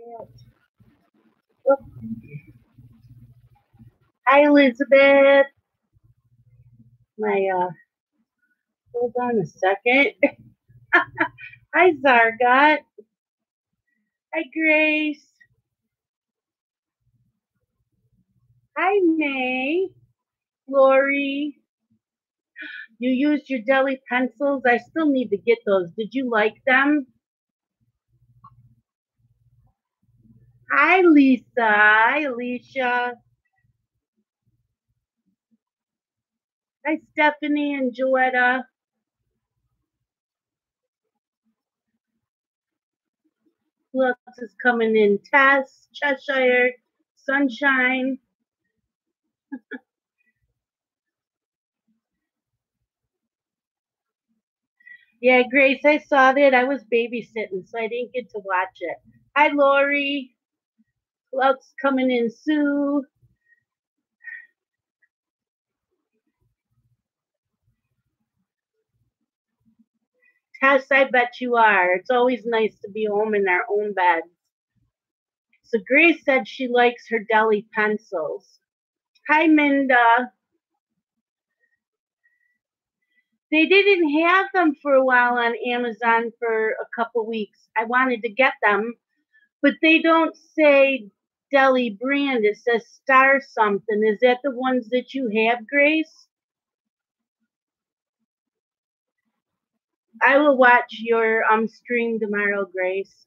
Oh, hi, Elizabeth. Hold on a second. Hi, Zargot. Hi, Grace. Hi, May. Lori. You used your deli pencils. I still need to get those. Did you like them? Hi, Lisa. Hi, Alicia. Hi, Stephanie and Joetta. Who else is coming in? Tess, Cheshire, Sunshine. Yeah, Grace, I saw that. I was babysitting, so I didn't get to watch it. Hi, Lori. Who else coming in? Sue. Tess, I bet you are. It's always nice to be home in our own beds. So Grace said she likes her deli pencils. Hi, Minda. They didn't have them for a while on Amazon for a couple weeks. I wanted to get them, but they don't say deli brand. It says star something. Is that the ones that you have, Grace? I will watch your stream tomorrow, Grace.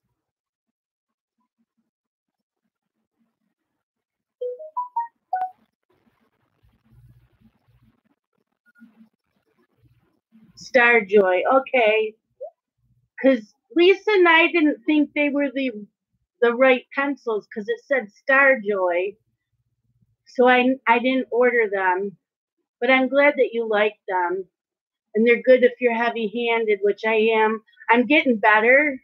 Starjoy. Okay. Because Lisa and I didn't think they were the right pencils because it said Starjoy. So I didn't order them. But I'm glad that you like them. And they're good if you're heavy handed, which I am. I'm getting better.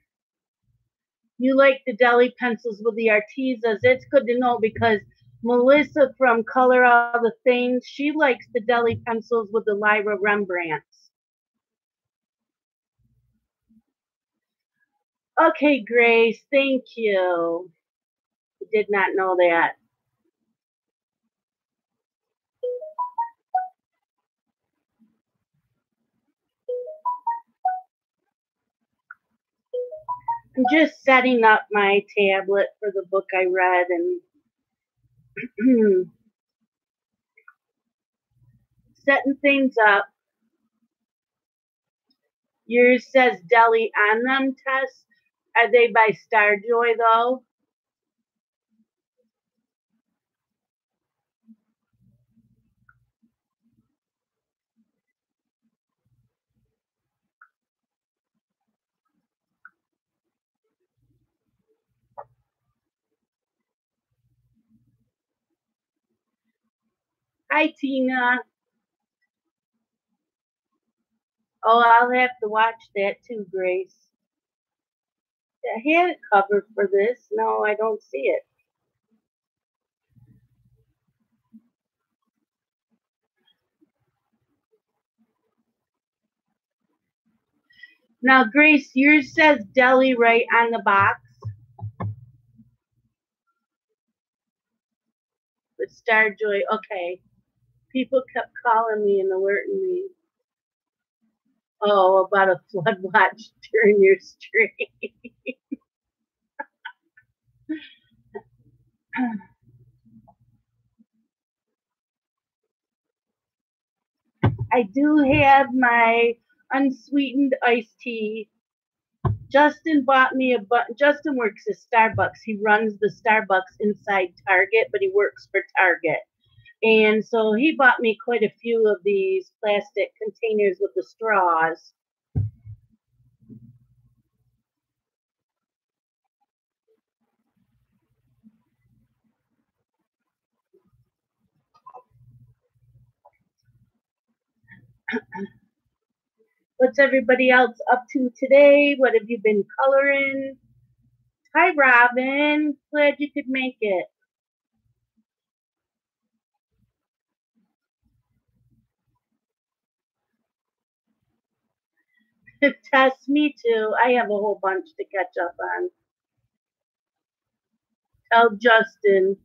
You like the deli pencils with the Artezas. It's good to know because Melissa from Color All the Things, she likes the deli pencils with the Lyra Rembrandts. Okay, Grace, thank you. I did not know that. I'm just setting up my tablet for the book I read and setting things up. Yours says deli on them, Tess. Are they by Starjoy though? Hi, Tina. Oh, I'll have to watch that too, Grace. I had it covered for this. No, I don't see it. Now, Grace, yours says deli right on the box. But Starjoy, okay. People kept calling me and alerting me. Oh, about a flood watch during your stream. I do have my unsweetened iced tea. Justin bought me Justin works at Starbucks. He runs the Starbucks inside Target, but he works for Target. And so he bought me quite a few of these plastic containers with the straws. What's everybody else up to today? What have you been coloring? Hi, Robin. Glad you could make it. Tess, me too. I have a whole bunch to catch up on. tell Justin.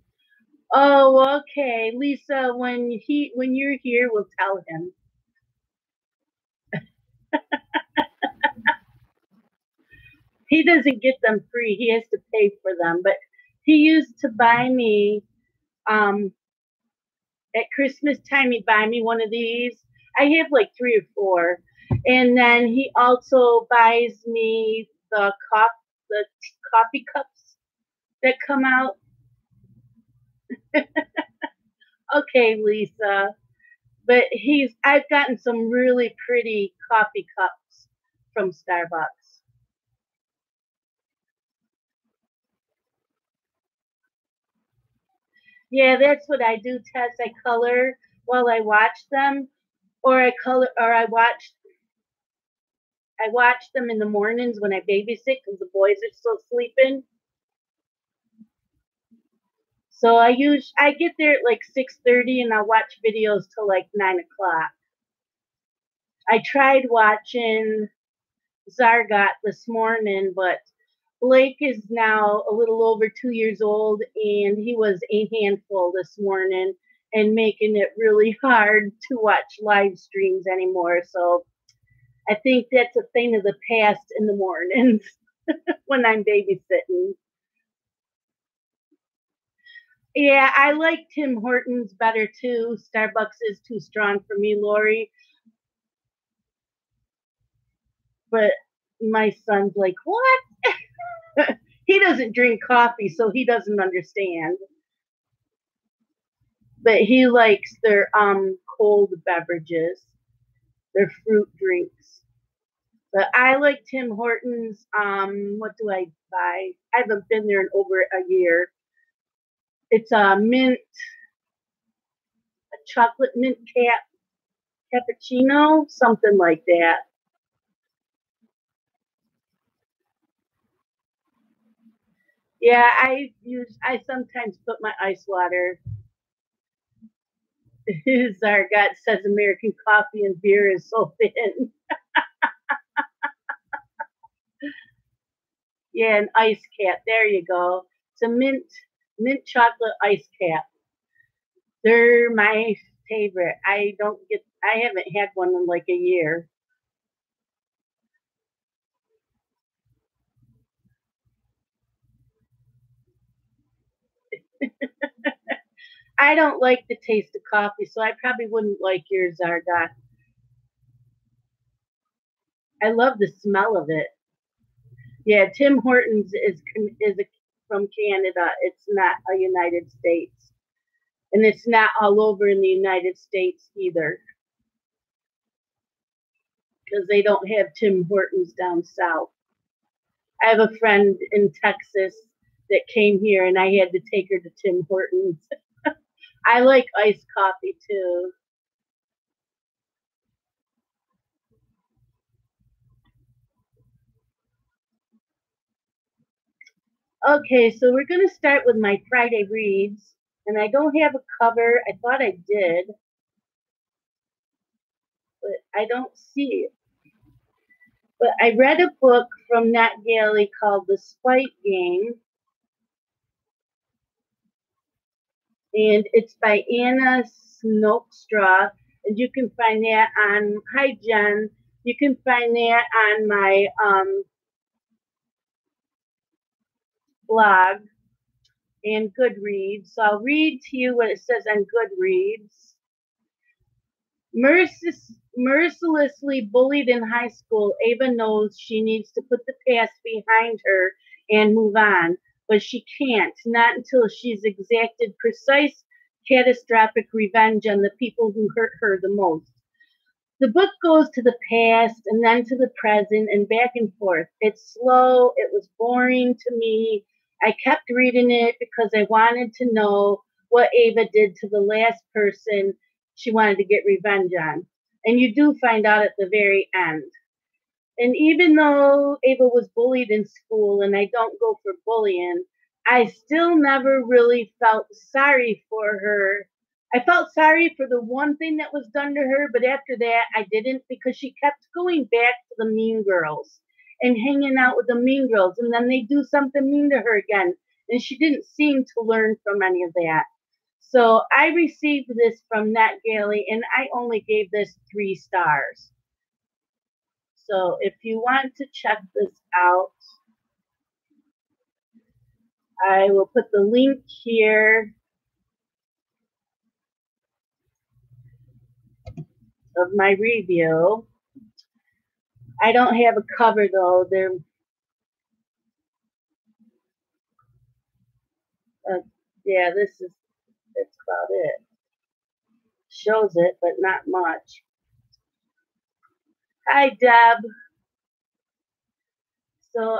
Oh, okay, Lisa. When you're here, we'll tell him. He doesn't get them free. He has to pay for them. But he used to buy me um at Christmas time. He'd buy me one of these. I have like three or four, and then he also buys me the coffee cups that come out. Okay, Lisa. But I've gotten some really pretty coffee cups from Starbucks. Yeah, that's what I do, Tess. I color while I watch them, or I watch them in the mornings when I babysit because the boys are still sleeping. So I get there at like 6:30 and I watch videos till like 9 o'clock. I tried watching Zargot this morning, but Blake is now a little over 2 years old, and he was a handful this morning and making it really hard to watch live streams anymore. So I think that's a thing of the past in the mornings when I'm babysitting. Yeah, I like Tim Hortons better too. Starbucks is too strong for me, Lori. But my son's like, what? He doesn't drink coffee, so he doesn't understand. But he likes their cold beverages, their fruit drinks. But I like Tim Hortons. What do I buy? I haven't been there in over a year. It's a chocolate mint cappuccino, something like that. Yeah, I sometimes put my ice water. Zargat says American coffee and beer is so thin. Yeah, an ice cap. There you go. It's a mint chocolate ice cap. They're my favorite. I haven't had one in like a year. I don't like the taste of coffee, so I probably wouldn't like yours, Zargat. I love the smell of it. Yeah, Tim Hortons from Canada. It's not a United States, and it's not all over in the United States either, because they don't have Tim Hortons down south. I have a friend in Texas that came here, and I had to take her to Tim Hortons. I like iced coffee too. Okay, so we're going to start with my Friday reads, and I don't have a cover. I thought I did, but I don't see it. But I read a book from Nat Galley called The Spite Game, and it's by Anna Snokestra, and you can find that on. Hi, Jen. You can find that on my blog and Goodreads. So I'll read to you what it says on Goodreads. Mercilessly bullied in high school, Ava knows she needs to put the past behind her and move on, but she can't, not until she's exacted precise, catastrophic revenge on the people who hurt her the most. The book goes to the past and then to the present and back and forth. It's slow. It was boring to me. I kept reading it because I wanted to know what Ava did to the last person she wanted to get revenge on. And you do find out at the very end. And even though Ava was bullied in school and I don't go for bullying, I still never really felt sorry for her. I felt sorry for the one thing that was done to her, but after that, I didn't because she kept going back to the mean girls and hanging out with the mean girls. And then they do something mean to her again. and she didn't seem to learn from any of that. So I received this from NetGalley, and I only gave this 3 stars. So if you want to check this out, I will put the link here of my review. I don't have a cover though. Yeah, that's about it. Shows it, but not much. Hi, Deb. So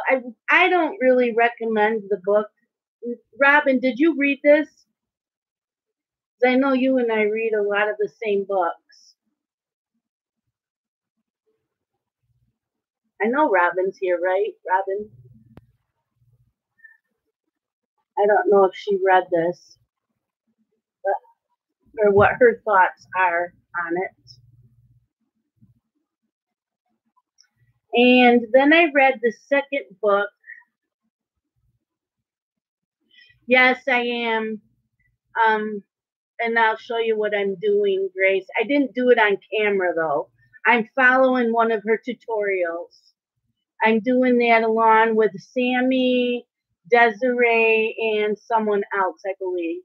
I don't really recommend the book. Robin, did you read this? I know you and I read a lot of the same books. I know Robin's here, right? Robin? I don't know if she read this, but, or what her thoughts are on it. And then I read the second book. Yes, I am. And I'll show you what I'm doing, Grace. I didn't do it on camera though. I'm following one of her tutorials. I'm doing that along with Sammy, Desiree, and someone else, I believe.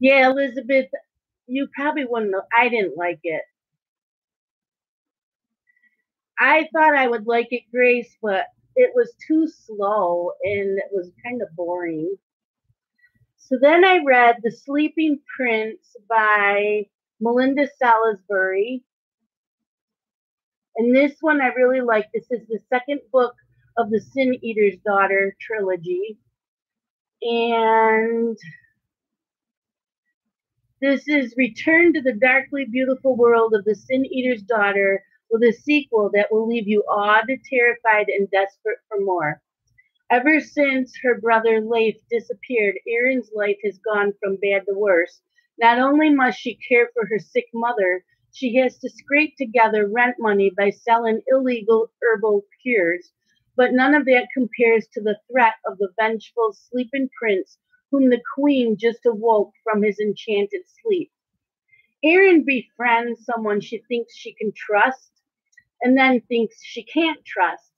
Yeah, Elizabeth, you probably wouldn't know. I didn't like it. I thought I would like it, Grace, but it was too slow and it was kind of boring. So then I read The Sleeping Prince by Melinda Salisbury. And this one I really like. This is the second book of the Sin Eater's Daughter trilogy. And this is Return to the Darkly Beautiful World of the Sin Eater's Daughter, with a sequel that will leave you awed, terrified, and desperate for more. Ever since her brother Leif disappeared, Erin's life has gone from bad to worse. Not only must she care for her sick mother, she has to scrape together rent money by selling illegal herbal cures. But none of that compares to the threat of the vengeful sleeping prince whom the queen just awoke from his enchanted sleep. Erin befriends someone she thinks she can trust and then thinks she can't trust.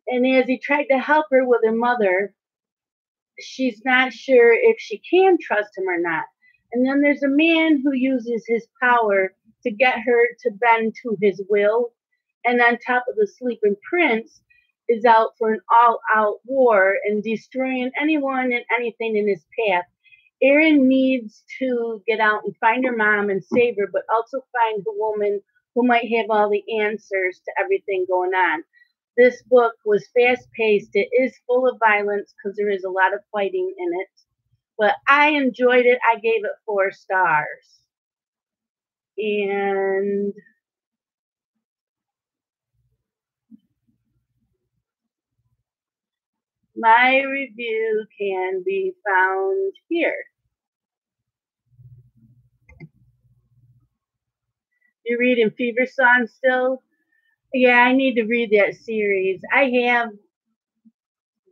And as he tried to help her with her mother, she's not sure if she can trust him or not. And then there's a man who uses his power to get her to bend to his will. And on top of the sleeping prince is out for an all-out war and destroying anyone and anything in his path. Erin needs to get out and find her mom and save her, but also find the woman who might have all the answers to everything going on. This book was fast-paced. It is full of violence because there is a lot of fighting in it. But I enjoyed it. I gave it 4 stars. And my review can be found here. You're reading Fever Song still? Yeah, I need to read that series. I have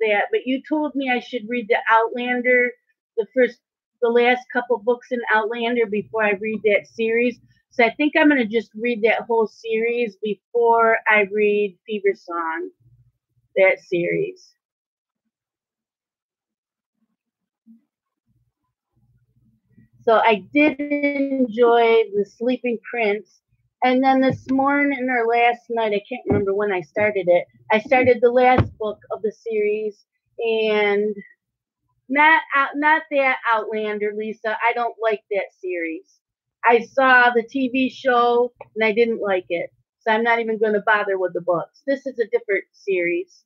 that, but you told me I should read the Outlander, the last couple books in Outlander before I read that series. So I think I'm going to just read that whole series before I read Fever Song, that series. So I did enjoy The Sleeping Prince. And then this morning or last night, I can't remember when I started it, I started the last book of the series, and not that Outlander, Lisa. I don't like that series. I saw the TV show and I didn't like it. So I'm not even going to bother with the books. This is a different series.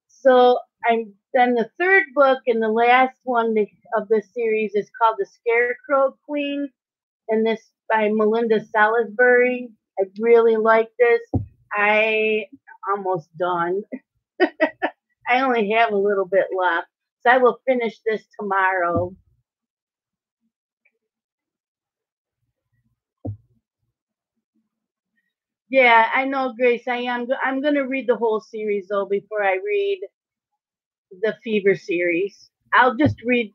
So then the third book and the last one of the series is called The Scarecrow Queen, and this by Melinda Salisbury. I really like this. I almost done. I only have a little bit left, so I will finish this tomorrow. Yeah, I know, Grace. I'm going to read the whole series though before I read the Fever series. I'll just read,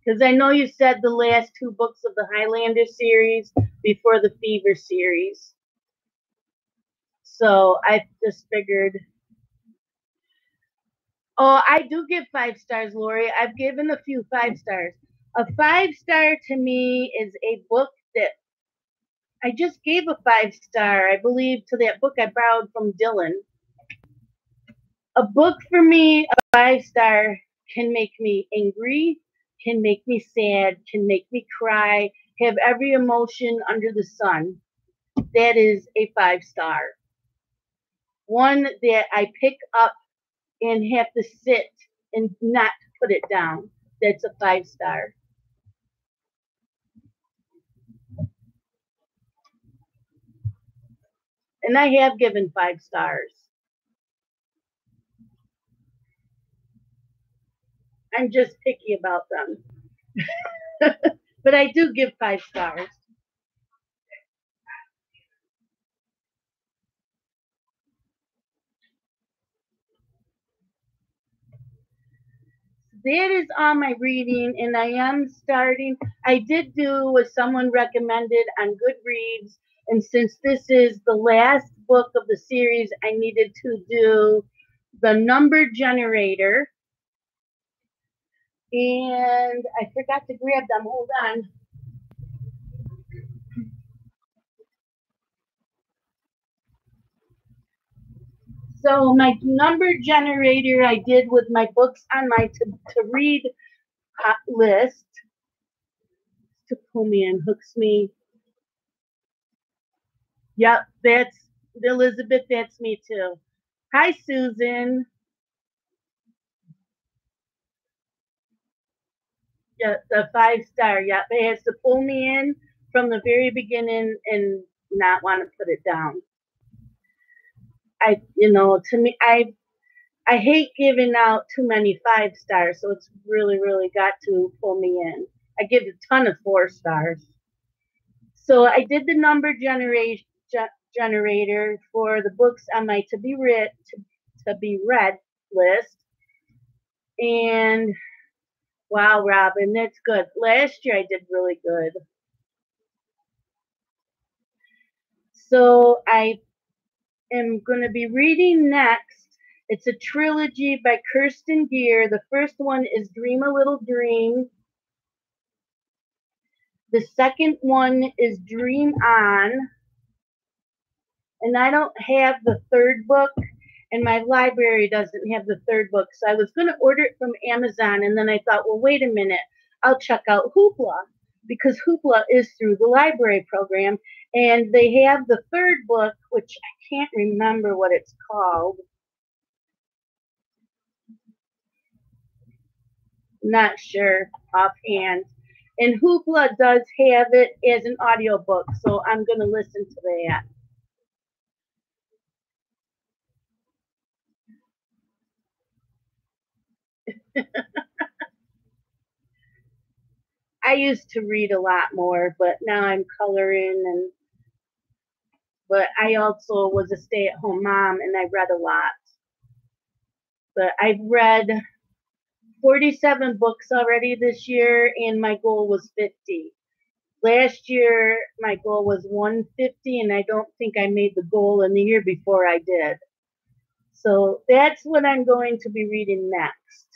because I know you said the last two books of the Highlander series before the Fever series. So I just figured. Oh, I do give 5 stars, Lori. I've given a few 5 stars. A 5 star to me is a book that I just gave a 5 star, I believe, to that book I borrowed from Dylan. A book for me, a 5 star, can make me angry, can make me sad, can make me cry, have every emotion under the sun. That is a 5 star. One that I pick up and have to sit and not put it down. That's a 5 star. And I have given 5 stars. I'm just picky about them. But I do give 5 stars. That is all my reading, and I am starting. I did do what someone recommended on Goodreads, and since this is the last book of the series, I needed to do the number generator. And I forgot to grab them. Hold on. So my number generator I did with my books on my to read list. To pull me in, hooks me. Yep, that's Elizabeth. That's me too. Hi, Susan. Yeah, the 5 star. Yep, it has to pull me in from the very beginning and not want to put it down. To me, I hate giving out too many 5 stars, so it's really, really got to pull me in. I give a ton of 4 stars. So I did the number generator for the books on my to be read list, and wow, Robin, that's good. Last year I did really good. So I am going to be reading next. It's a trilogy by Kirsten Gier. The first one is Dream a Little Dream. The second one is Dream On. And I don't have the third book, and my library doesn't have the third book. So I was going to order it from Amazon, and then I thought, well, wait a minute. I'll check out Hoopla, because Hoopla is through the library program. And they have the third book, which I can't remember what it's called. Not sure offhand. And Hoopla does have it as an audiobook, so I'm going to listen to that. I used to read a lot more, but now I'm coloring, but I also was a stay-at-home mom, and I read a lot. But I've read 47 books already this year, and my goal was 50. Last year, my goal was 150, and I don't think I made the goal in the year before I did. So that's what I'm going to be reading next.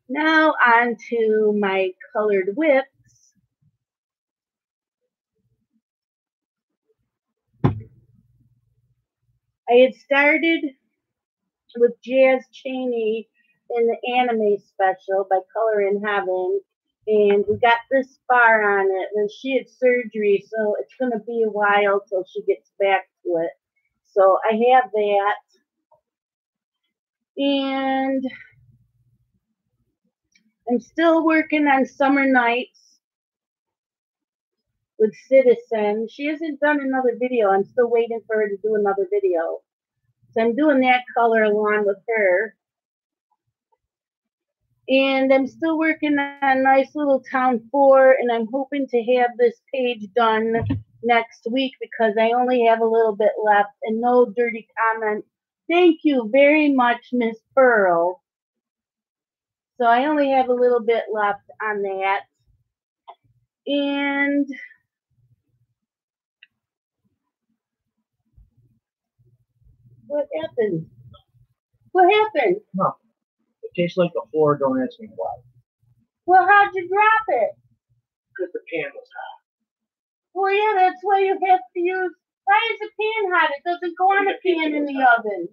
Now on to my colored whips. I had started with Jazz Cheney in the anime special by Color in Heaven, and we got this far on it, and she had surgery, so it's going to be a while till she gets back to it. So I have that. And I'm still working on Summer Nights with Citizen. She hasn't done another video. I'm still waiting for her to do another video. So I'm doing that color along with her. And I'm still working on Nice Little Town 4, and I'm hoping to have this page done next week because I only have a little bit left and no dirty comments. Thank you very much, Miss Pearl. So I only have a little bit left on that. And what happened? What happened? No. It tastes like the floor. Don't ask me why. Well, how'd you drop it? Because the pan was hot. Well, yeah, that's why you have to use. Why is the pan hot? It doesn't go on a pan in the oven.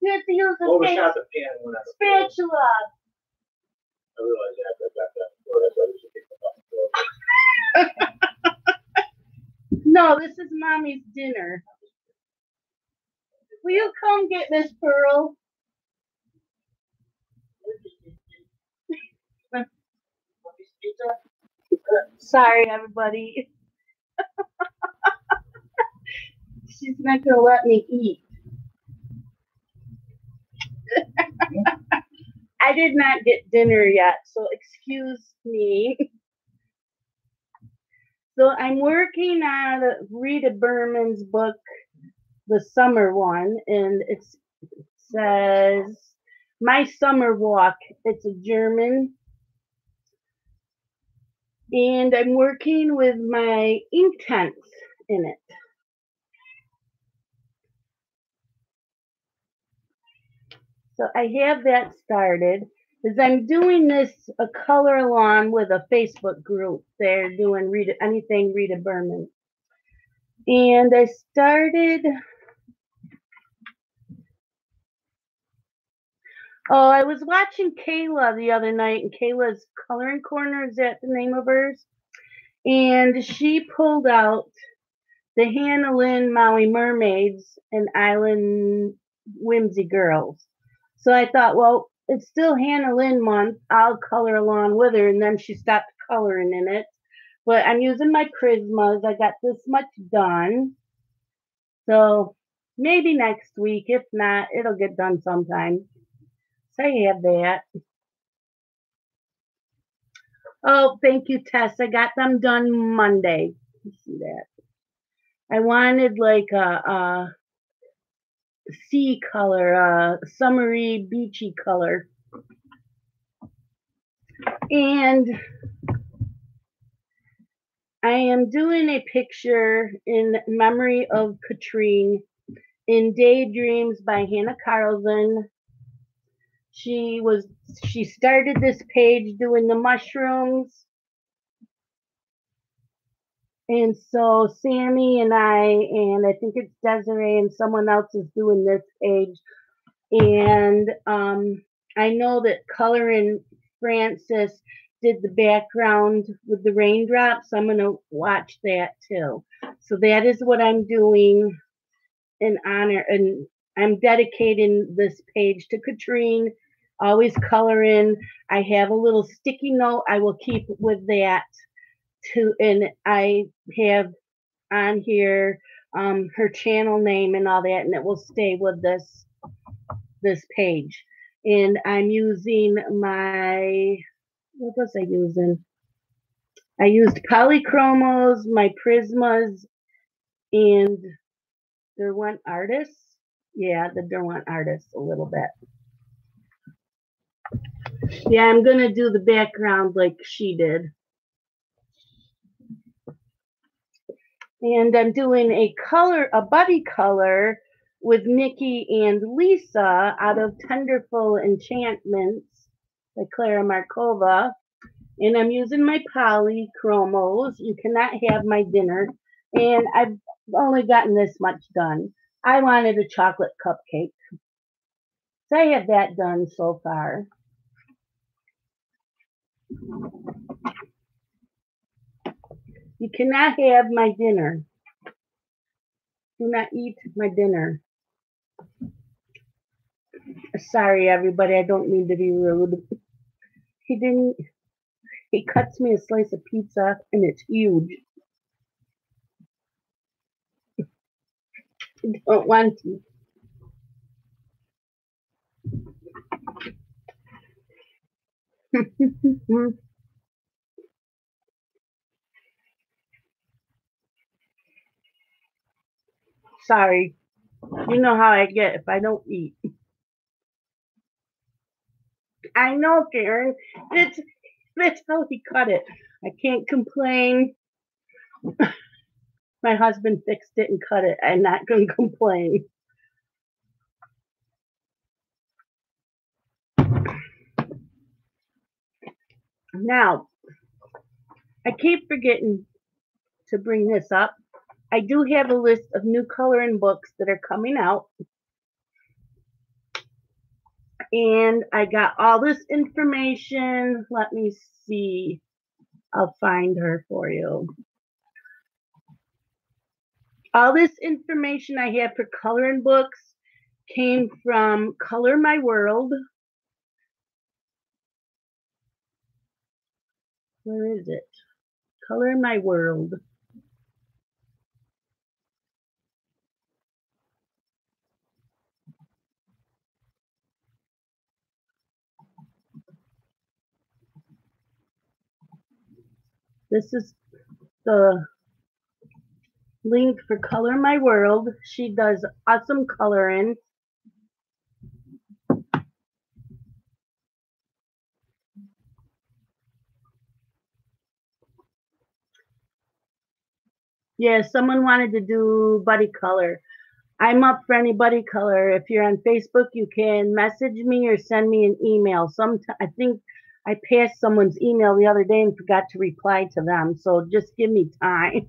You have to use a Overshot the pan when I spatula. I realized that. I got that before. That's why I used to pick them up before. No, this is Mommy's dinner. Will you come get Miss Pearl? Sorry, everybody. She's not going to let me eat. I did not get dinner yet, so excuse me. So I'm working on Rita Berman's book, the summer one, and it says My Summer Walk. It's a German. And I'm working with my Inktense in it. So I have that started. As I'm doing this a color along with a Facebook group. They're doing anything Rita Berman. And I started. Oh, I was watching Kayla the other night, and Kayla's Coloring Corner, is that the name of hers? And she pulled out the Hannah Lynn Maui Mermaids and Island Whimsy Girls. So I thought, well, it's still Hannah Lynn month. I'll color along with her. And then she stopped coloring in it. But I'm using my Prismas. I got this much done. So maybe next week. If not, it'll get done sometime. So I have that. Oh, thank you, Tess. I got them done Monday. You see that? I wanted like a sea color, a summery, beachy color. And I am doing a picture in memory of Katrine in Daydreams by Hannah Carlson. She started this page doing the mushrooms. And so Sammy and I think it's Desiree and someone else is doing this page. And I know that Color and Francis did the background with the raindrops. I'm going to watch that too. So that is what I'm doing in honor. And I'm dedicating this page to Katrine. Always coloring. I have a little sticky note I will keep with that too. And I have on here her channel name and all that, and it will stay with this page. And I'm using my, what was I using? I used polychromos, my Prismas, and Derwent Artists. Yeah, the Derwent Artists a little bit. Yeah, I'm going to do the background like she did. And I'm doing a buddy color with Nikki and Lisa out of Tenderful Enchantments by Clara Markova. And I'm using my polychromos. You cannot have my dinner. And I've only gotten this much done. I wanted a chocolate cupcake. So I have that done so far. You cannot have my dinner. Do not eat my dinner. Sorry, everybody. I don't mean to be rude. He cuts me a slice of pizza, and it's huge. I don't want to. Sorry. You know how I get if I don't eat. I know, Karen. That's how he cut it. I can't complain. My husband fixed it and cut it. I'm not going to complain. Now, I keep forgetting to bring this up. I do have a list of new coloring books that are coming out. And I got all this information. Let me see. I'll find her for you. All this information I have for coloring books came from Color My World. Where is it? Color My World. This is the link for Color My World. She does awesome coloring. Yeah, someone wanted to do buddy color. I'm up for any buddy color. If you're on Facebook, you can message me or send me an email. I think I passed someone's email the other day and forgot to reply to them. So just give me time.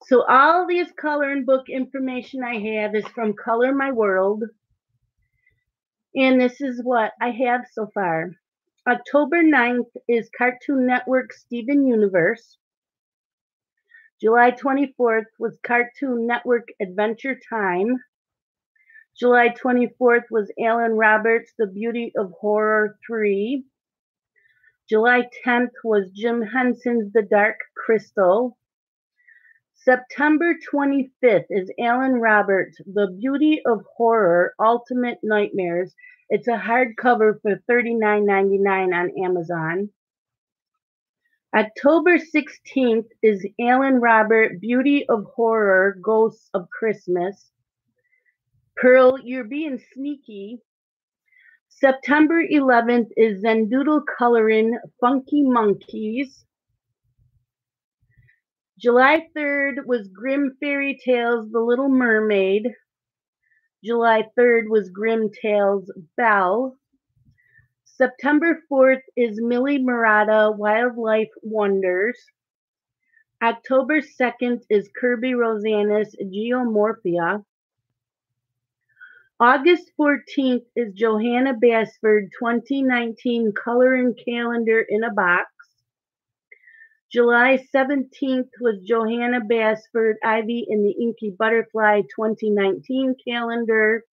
So all these coloring book information I have is from Color My World. And this is what I have so far. October 9th is Cartoon Network Steven Universe. July 24th was Cartoon Network Adventure Time. July 24th was Alan Roberts' The Beauty of Horror 3. July 10th was Jim Henson's The Dark Crystal. September 25th is Alan Roberts' The Beauty of Horror Ultimate Nightmares. It's a hardcover for $39.99 on Amazon. October 16th is Alan Robert Beauty of Horror Ghosts of Christmas. Pearl, You're Being Sneaky. September 11th is Zendoodle Coloring Funky Monkeys. July 3rd was Grimm Fairy Tales The Little Mermaid. July 3rd was Grimm Tales Belle. September 4th is Millie Murata Wildlife Wonders. October 2nd is Kirby Rosanna's Geomorphia. August 14th is Johanna Basford 2019 Coloring Calendar in a Box. July 17th was Johanna Basford Ivy in the Inky Butterfly 2019 calendar.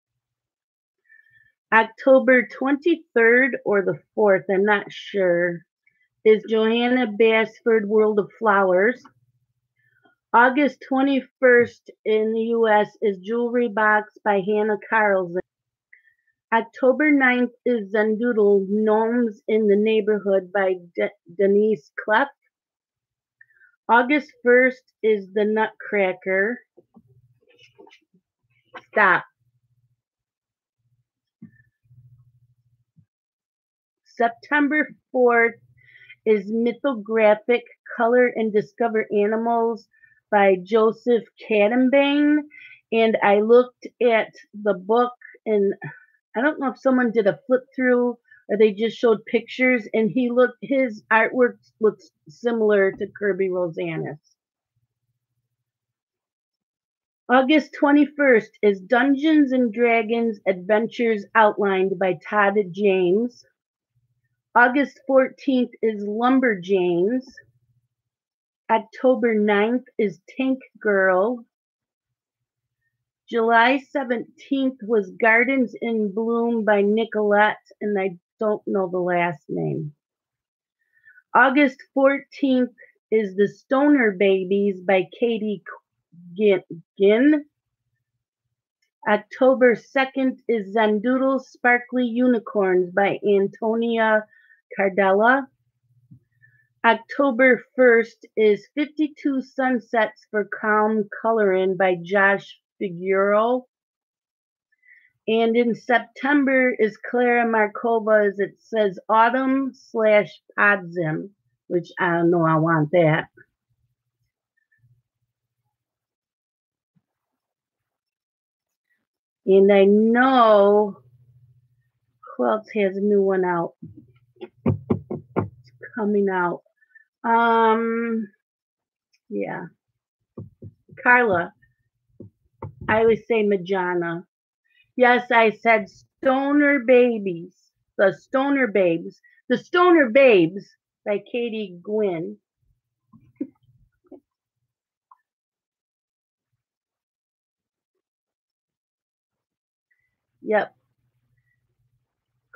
October 23rd or the 4th, I'm not sure, is Johanna Basford World of Flowers. August 21st in the U.S. is Jewelry Box by Hannah Carlson. October 9th is Zendoodle Gnomes in the Neighborhood by Denise Clef. August 1st is The Nutcracker. Stop. September 4th is Mythographic Color and Discover Animals by Joseph Cadenbane. And I looked at the book, and I don't know if someone did a flip through or they just showed pictures, and his artwork looks similar to Kirby Rosanna's. August 21st is Dungeons and Dragons Adventures Outlined by Todd James. August 14th is Lumberjanes. October 9th is Tank Girl. July 17th was Gardens in Bloom by Nicolette, and I don't know the last name. August 14th is The Stoner Babies by Katie Ginn. October 2nd is Zendoodle Sparkly Unicorns by Antonia Cardella. October 1st is 52 Sunsets for Calm Coloring by Josh Figueroa. And in September is Clara Markova's, it says Autumn/Podzim, which I don't know, I want that. And I know who else has a new one out. It's coming out. Yeah. Carla. I always say Majana. Yes, I said Stoner Babies. The Stoner Babes. The Stoner Babes by Katie Gwynn. Yep.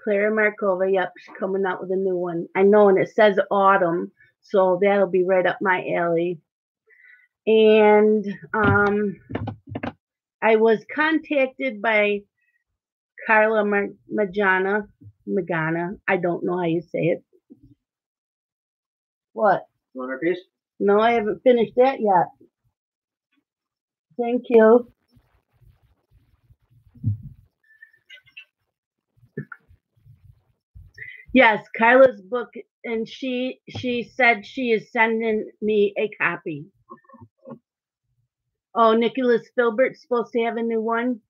Clara Markova, yep, she's coming out with a new one. I know, and it says autumn, so that'll be right up my alley. And I was contacted by Carla Magana. I don't know how you say it. What? Another piece? No, I haven't finished that yet. Thank you. Yes, Carla's book, and she said she is sending me a copy. Oh, Nicholas Filbert's supposed to have a new one.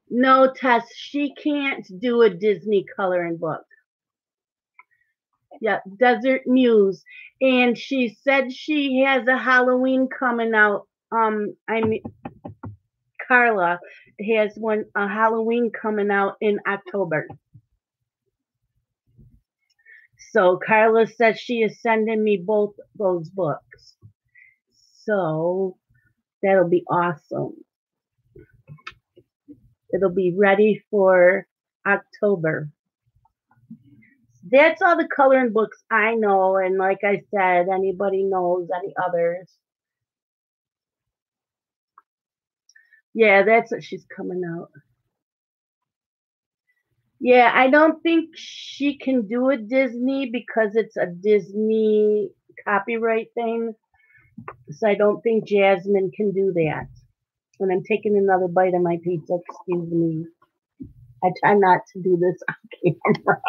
No, Tess, she can't do a Disney coloring book. Yeah, Desert Muse. And she said she has a Halloween coming out. Carla has a Halloween coming out in October. So Carla says she is sending me both those books. So that'll be awesome. It'll be ready for October. That's all the coloring books I know. And like I said, anybody knows any others. Yeah, that's what she's coming out. Yeah, I don't think she can do a Disney because it's a Disney copyright thing. So I don't think Jasmine can do that. And I'm taking another bite of my pizza. Excuse me. I try not to do this on camera.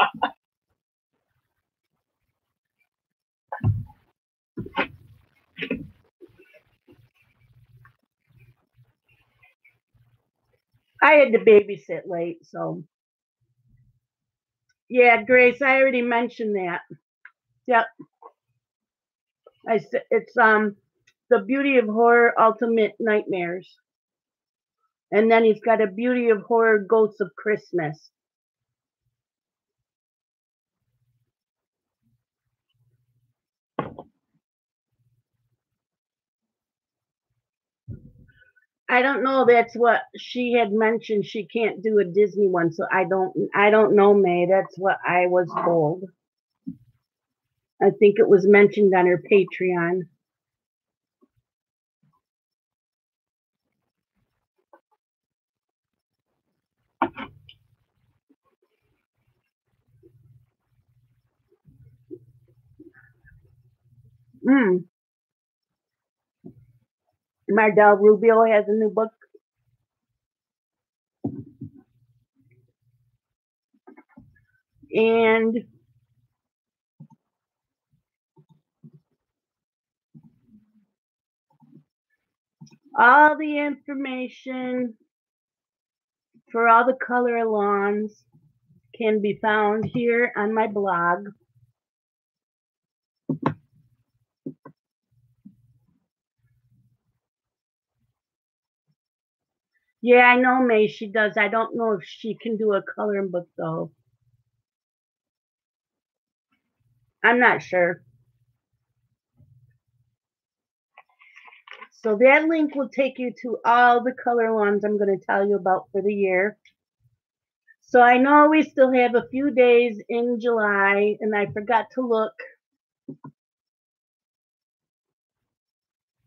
I had to babysit late, so. Yeah, Grace, I already mentioned that. Yep. It's The Beauty of Horror Ultimate Nightmares. And then he's got a Beauty of Horror Ghosts of Christmas. I don't know. That's what she had mentioned. She can't do a Disney one, so I don't know, May. That's what I was told. I think it was mentioned on her Patreon. Mardell Rubio has a new book. And all the information for all the color alongs can be found here on my blog. Yeah, I know, May, she does. I don't know if she can do a coloring book, though. I'm not sure. So that link will take you to all the color ones I'm going to tell you about for the year. So I know we still have a few days in July, and I forgot to look.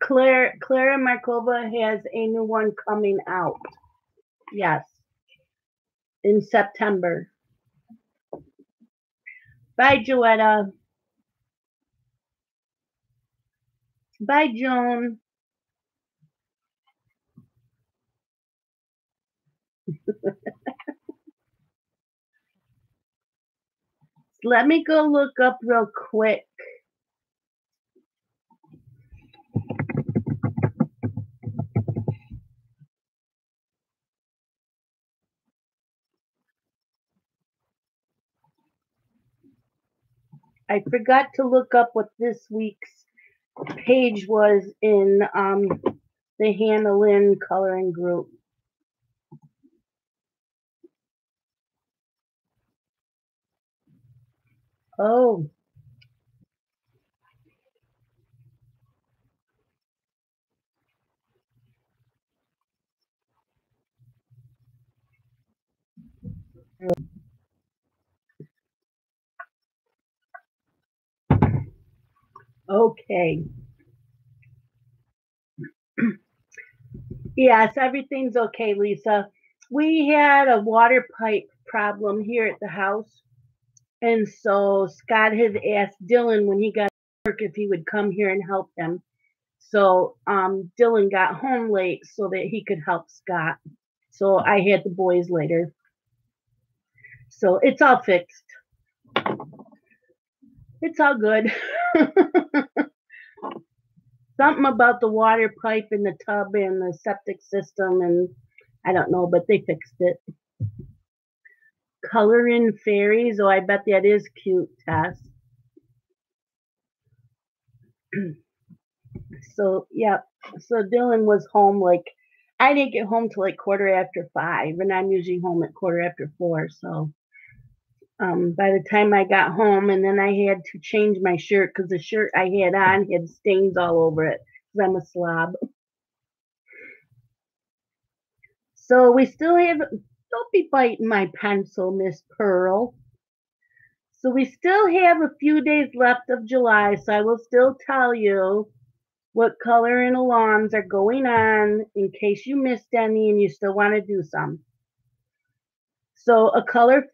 Clara Markova has a new one coming out. Yes. In September. Bye, Joetta. Bye, Joan. Let me go look up real quick. I forgot to look up what this week's page was in the Hannah Lynn coloring group. Oh, okay. Yes, everything's okay, Lisa. We had a water pipe problem here at the house. And so Scott had asked Dylan when he got to work if he would come here and help him. So Dylan got home late so that he could help Scott. So I had the boys later. So it's all fixed. It's all good. Something about the water pipe in the tub and the septic system, and I don't know, but they fixed it. Coloring fairies. Oh, I bet that is cute, Tess. So yeah, so Dylan was home like I didn't get home till like 5:15, and I'm usually home at 4:15. So by the time I got home, and then I had to change my shirt because the shirt I had on had stains all over it because I'm a slob. So we still have. Don't be biting my pencil, Miss Pearl. So we still have a few days left of July, so I will still tell you what coloring alongs are going on in case you missed any and you still want to do some. So a color,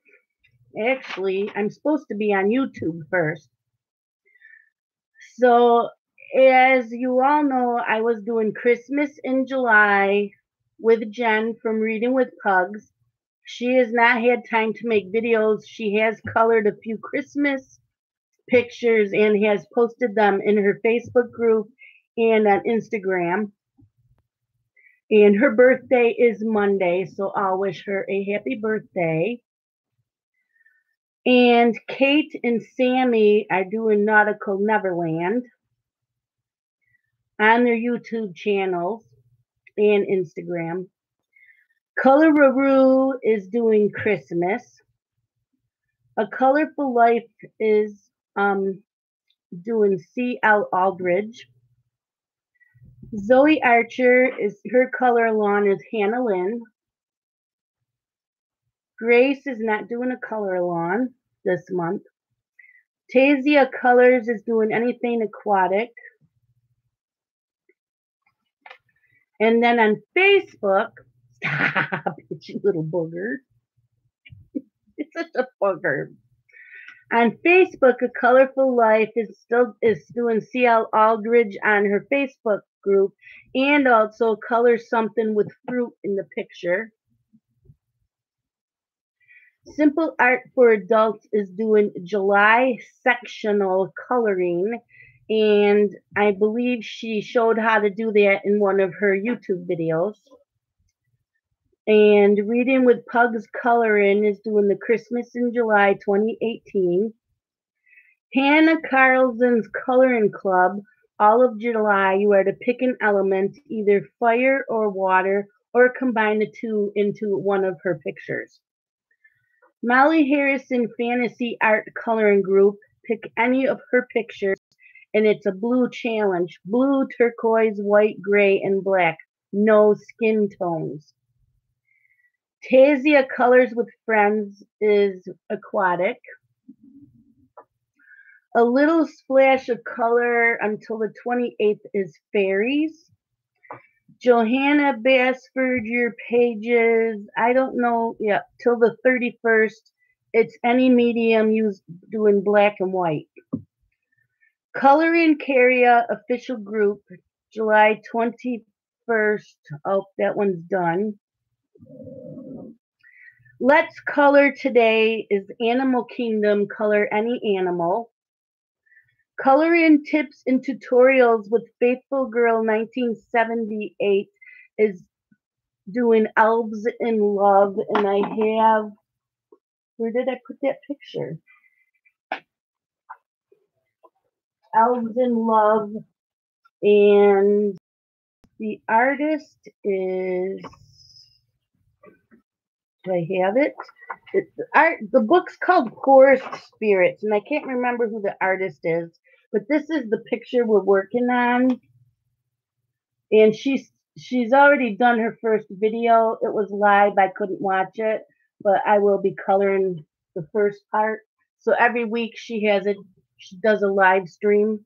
actually, I'm supposed to be on YouTube first. So as you all know, I was doing Christmas in July with Jen from Reading with Pugs. She has not had time to make videos. She has colored a few Christmas pictures and has posted them in her Facebook group and on Instagram. And her birthday is Monday, so I'll wish her a happy birthday. And Kate and Sammy are doing Nautical Neverland on their YouTube channels and Instagram. Coloraroo is doing Christmas. A Colorful Life is doing C.L. Aldridge. Zoe Archer is her color along is Hannah Lynn. Grace is not doing a color along this month. Tasia Colors is doing anything aquatic. And then on Facebook, stop it, you little booger. It's such a booger. On Facebook, A Colorful Life is doing C.L. Aldridge on her Facebook group and also color something with fruit in the picture. Simple Art for Adults is doing July sectional coloring, and I believe she showed how to do that in one of her YouTube videos. And Reading with Pugs Coloring is doing the Christmas in July 2018. Hannah Carlson's Coloring Club, all of July, you are to pick an element, either fire or water, or combine the two into one of her pictures. Molly Harrison Fantasy Art Coloring Group, pick any of her pictures, and it's a blue challenge. Blue, turquoise, white, gray, and black. No skin tones. Tasia Colors with Friends is aquatic. A Little Splash of Color until the 28th is fairies. Johanna Basford, your pages, I don't know, yeah, till the 31st It's any medium used doing black and white. Color in Caria official group, July 21st. Oh, that one's done. Let's Color today is Animal Kingdom, color any animal. Color in tips and tutorials with Faithful Girl 1978 is doing Elves in Love, and I have, where did I put that picture? Elves in Love, and the artist is, do I have it? The book's called Forest Spirits, and I can't remember who the artist is, but this is the picture we're working on. And she's already done her first video. It was live. I couldn't watch it, but I will be coloring the first part. So every week she does a live stream.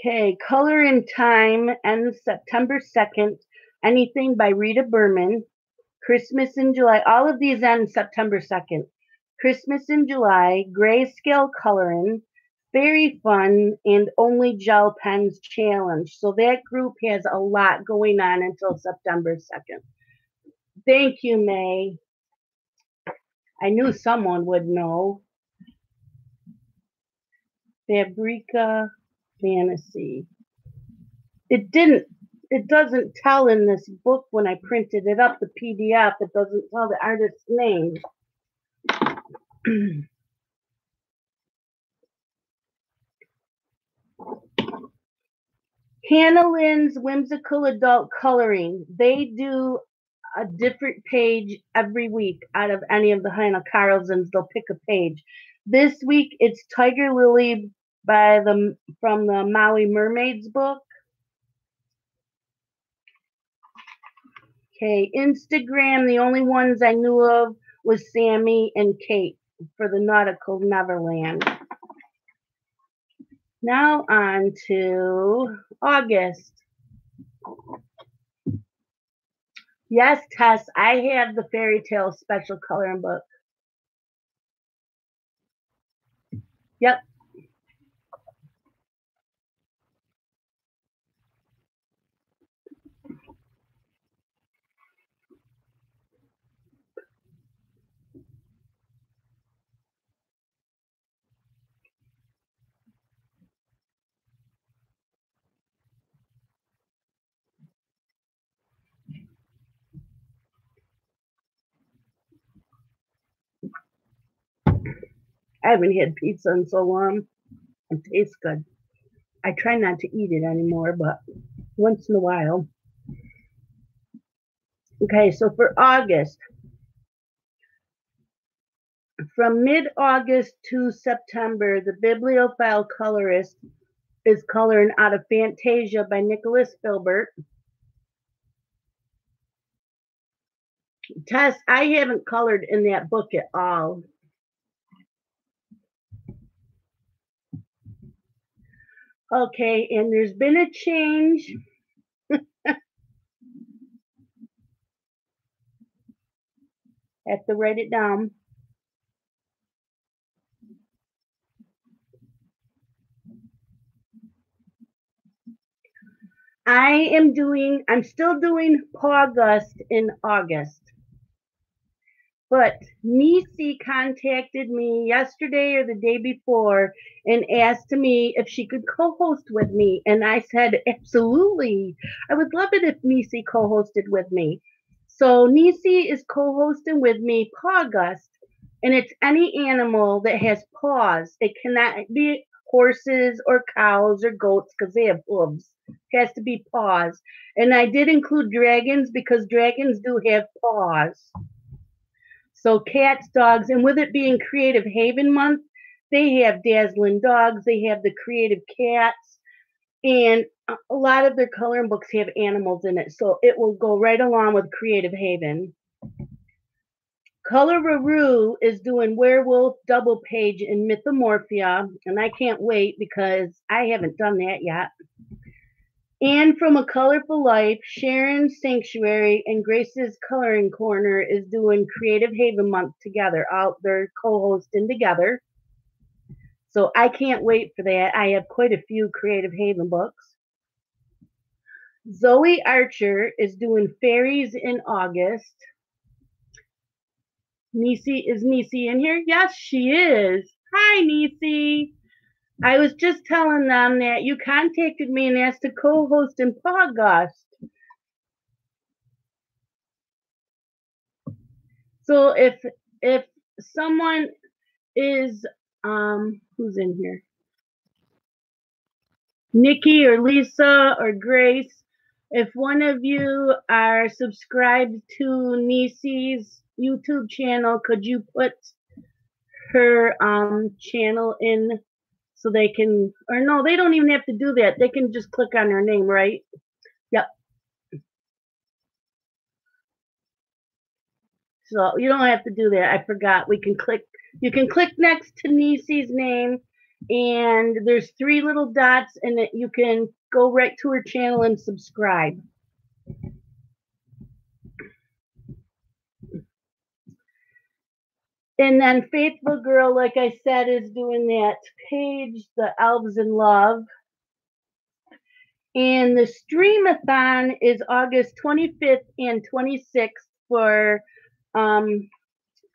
Okay, Color in Time ends September 2nd. Anything by Rita Berman. Christmas in July. All of these end September 2nd. Christmas in July, Grayscale Coloring, Very Fun, and Only Gel Pens Challenge. So that group has a lot going on until September 2nd. Thank you, May. I knew someone would know. Fabrica Fantasy. It doesn't tell in this book when I printed it up, the PDF, it doesn't tell the artist's name. Hannah Lynn's Whimsical Adult Coloring. They do a different page every week out of any of the Hannah Carlsons. They'll pick a page. This week it's Tiger Lily from the Maui Mermaids book. Okay, Instagram, the only ones I knew of was Sammy and Kate for the Nautical Neverland. Now on to August. Yes, Tess, I have the Fairy Tale special coloring book. Yep. I haven't had pizza in so long. It tastes good. I try not to eat it anymore, but once in a while. Okay, so for August, from mid-August to September, the bibliophile colorist is coloring out of Fantasia by Nicholas Filbert. Tess, I haven't colored in that book at all. Okay, and there's been a change. Have to write it down. I'm still doing Paugust in August. But Nisi contacted me yesterday or the day before and asked me if she could co-host with me. And I said, absolutely. I would love it if Nisi co-hosted with me. So Nisi is co-hosting with me Paugust. And it's any animal that has paws. It cannot be horses or cows or goats because they have hooves. It has to be paws. And I did include dragons because dragons do have paws. So cats, dogs, and with it being Creative Haven Month, they have dazzling dogs, they have the creative cats, and a lot of their coloring books have animals in it. So it will go right along with Creative Haven. Coloraroo is doing Werewolf double page in Mythomorphia, and I can't wait because I haven't done that yet. And from A Colorful Life, Sharon's Sanctuary and Grace's Coloring Corner is doing Creative Haven Month together. They're co-hosting together. So I can't wait for that. I have quite a few Creative Haven books. Zoe Archer is doing Fairies in August. Is Nisi in here? Yes, she is. Hi, Nisi. I was just telling them that you contacted me and asked to co-host in August. So if someone is who's in here? Nikki or Lisa or Grace, if one of you are subscribed to Nisi's YouTube channel, could you put her channel in so they can, or no, they don't even have to do that. They can just click on her name, right? Yep. So you don't have to do that. I forgot. You can click next to Nisi's name, and there's 3 little dots, and you can go right to her channel and subscribe. And then Faithful Girl, like I said, is doing that page, The Elves in Love. And the Streamathon is August 25th and 26th for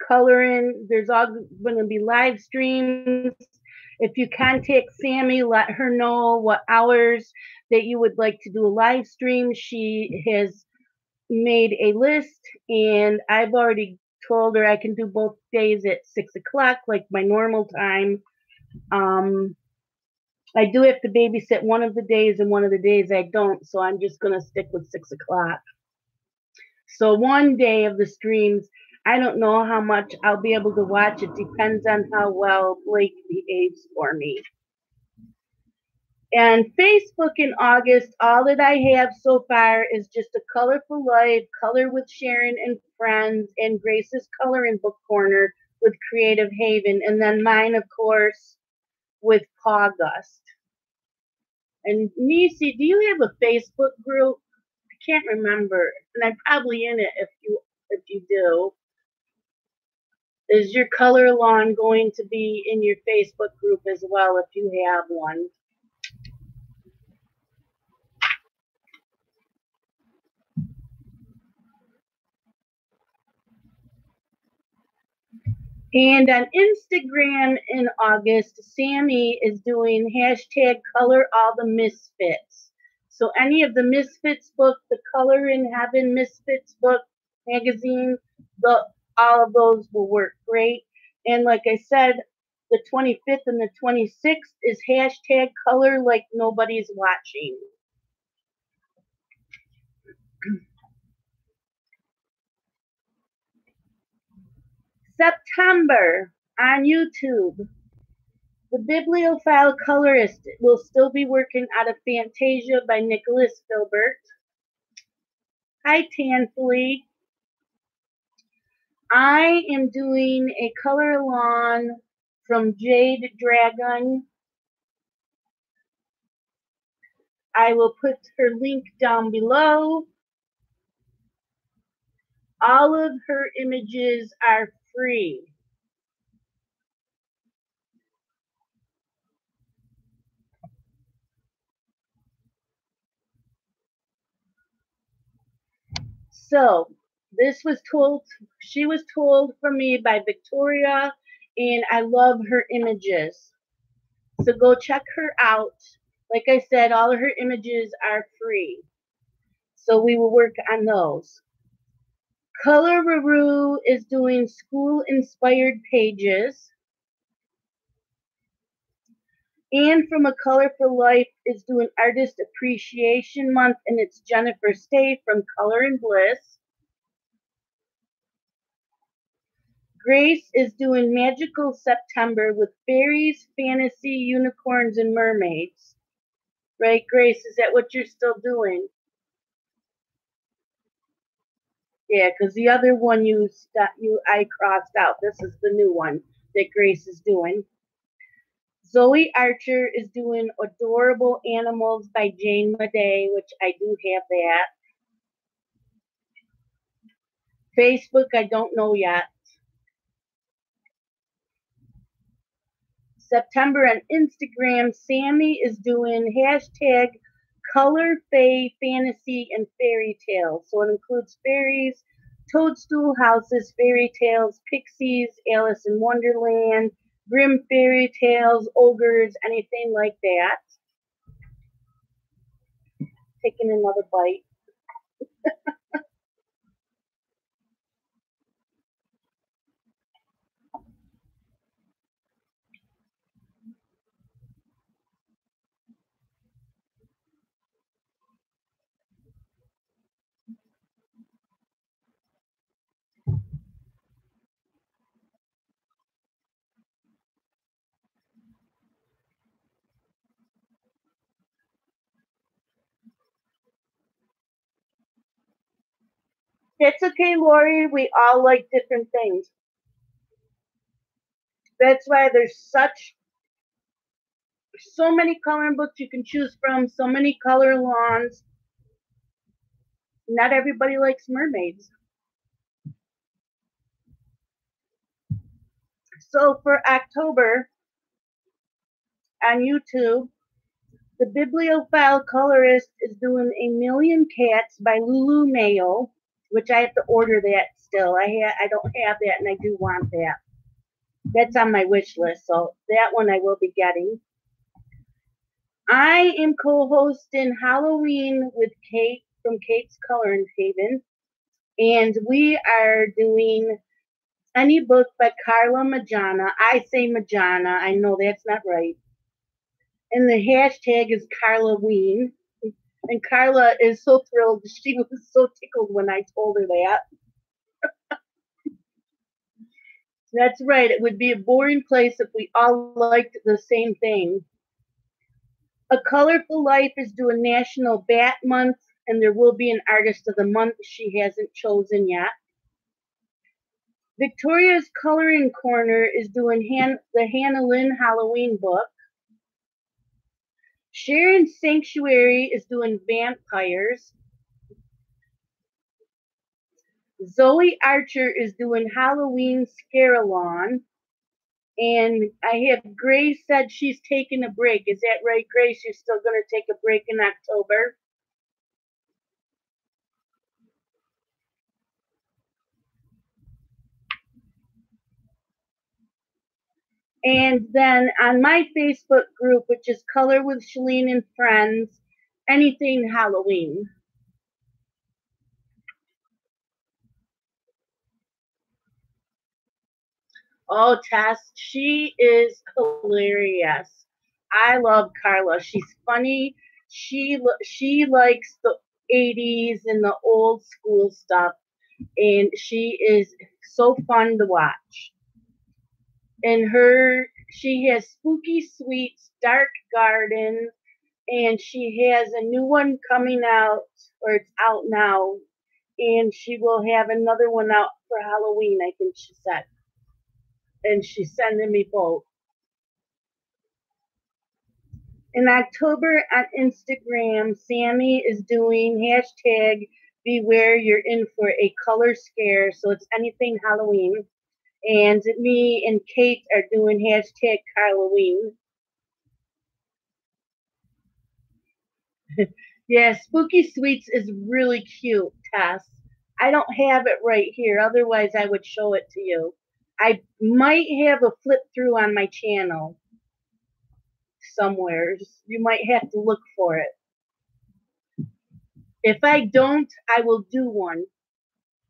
coloring. There's all going to be live streams. If you contact Sammy, let her know what hours that you would like to do a live stream. She has made a list, and I've already told her I can do both days at 6 o'clock, like my normal time. I do have to babysit one of the days, and one of the days I don't, so I'm just going to stick with 6 o'clock. So one day of the streams, I don't know how much I'll be able to watch. It depends on how well Blake behaves for me. And Facebook in August, all that I have so far is just A Colorful Life, Color with Sharon and Friends, and Grace's Coloring Book Corner with Creative Haven, and then mine, of course, with August. And Nisi, do you have a Facebook group? I can't remember, and I'm probably in it if you do. Is your color along going to be in your Facebook group as well if you have one? And on Instagram in August, Sammy is doing hashtag Color All the Misfits. So any of the Misfits book, the Color in Heaven Misfits book magazine, all of those will work great. And like I said, the 25th and the 26th is hashtag Color Like Nobody's Watching. September on YouTube. The Bibliophile Colorist will still be working out of Fantasia by Nicholas Filbert. Hi, Tanfully. I am doing a color along from Jade Dragon. I will put her link down below. All of her images are free. So she was told from me by Victoria, and I love her images. So go check her out. Like I said, all of her images are free. So we will work on those. Color Ruru is doing school-inspired pages. And From A Colorful Life is doing Artist Appreciation Month, and it's Jennifer Stay from Color and Bliss. Grace is doing Magical September with fairies, fantasy, unicorns, and mermaids. Right, Grace? Is that what you're still doing? Yeah, because the other one I crossed out. This is the new one that Grace is doing. Zoe Archer is doing Adorable Animals by Jane Madej, which I do have that. Facebook, I don't know yet. September on Instagram, Sammy is doing hashtag color, fae, fantasy, and fairy tales. So it includes fairies, toadstool houses, fairy tales, pixies, Alice in Wonderland, grim fairy tales, ogres, anything like that. Taking another bite. It's okay, Lori. We all like different things. That's why there's so many coloring books you can choose from, so many color lawns. Not everybody likes mermaids. So for October on YouTube, the bibliophile colorist is doing A Million Cats by Lulu Mayo, which I have to order that still. I don't have that, and I do want that. That's on my wish list, so that one I will be getting. I am co-hosting Halloween with Kate from Kate's Coloring Haven, and we are doing any book by Carla Majana. I say Majana. I know that's not right. And the hashtag is Carlaween. And Carla is so thrilled. She was so tickled when I told her that. That's right. It would be a boring place if we all liked the same thing. A Colorful Life is doing National Bat Month, and there will be an Artist of the Month she hasn't chosen yet. Victoria's Coloring Corner is doing the Hannah Lynn Halloween book. Sharon's Sanctuary is doing vampires. Zoe Archer is doing Halloween Scare-a-lawn. And I have Grace said she's taking a break. Is that right, Grace? You're still going to take a break in October? And then on my Facebook group, which is Color with Shalene and Friends, anything Halloween. Oh, Tess, she is hilarious. I love Carla. She's funny. She likes the 80s and the old school stuff, and she is so fun to watch. And she has Spooky Sweets, Dark Garden, and she has a new one coming out, or it's out now, and she will have another one out for Halloween, I think she said. And she's sending me both. In October on Instagram, Sammy is doing hashtag beware you're in for a color scare. So it's anything Halloween. And me and Kate are doing hashtag Halloween. Yeah, Spooky Sweets is really cute, Tess. I don't have it right here. Otherwise, I would show it to you. I might have a flip through on my channel somewhere. You might have to look for it. If I don't, I will do one.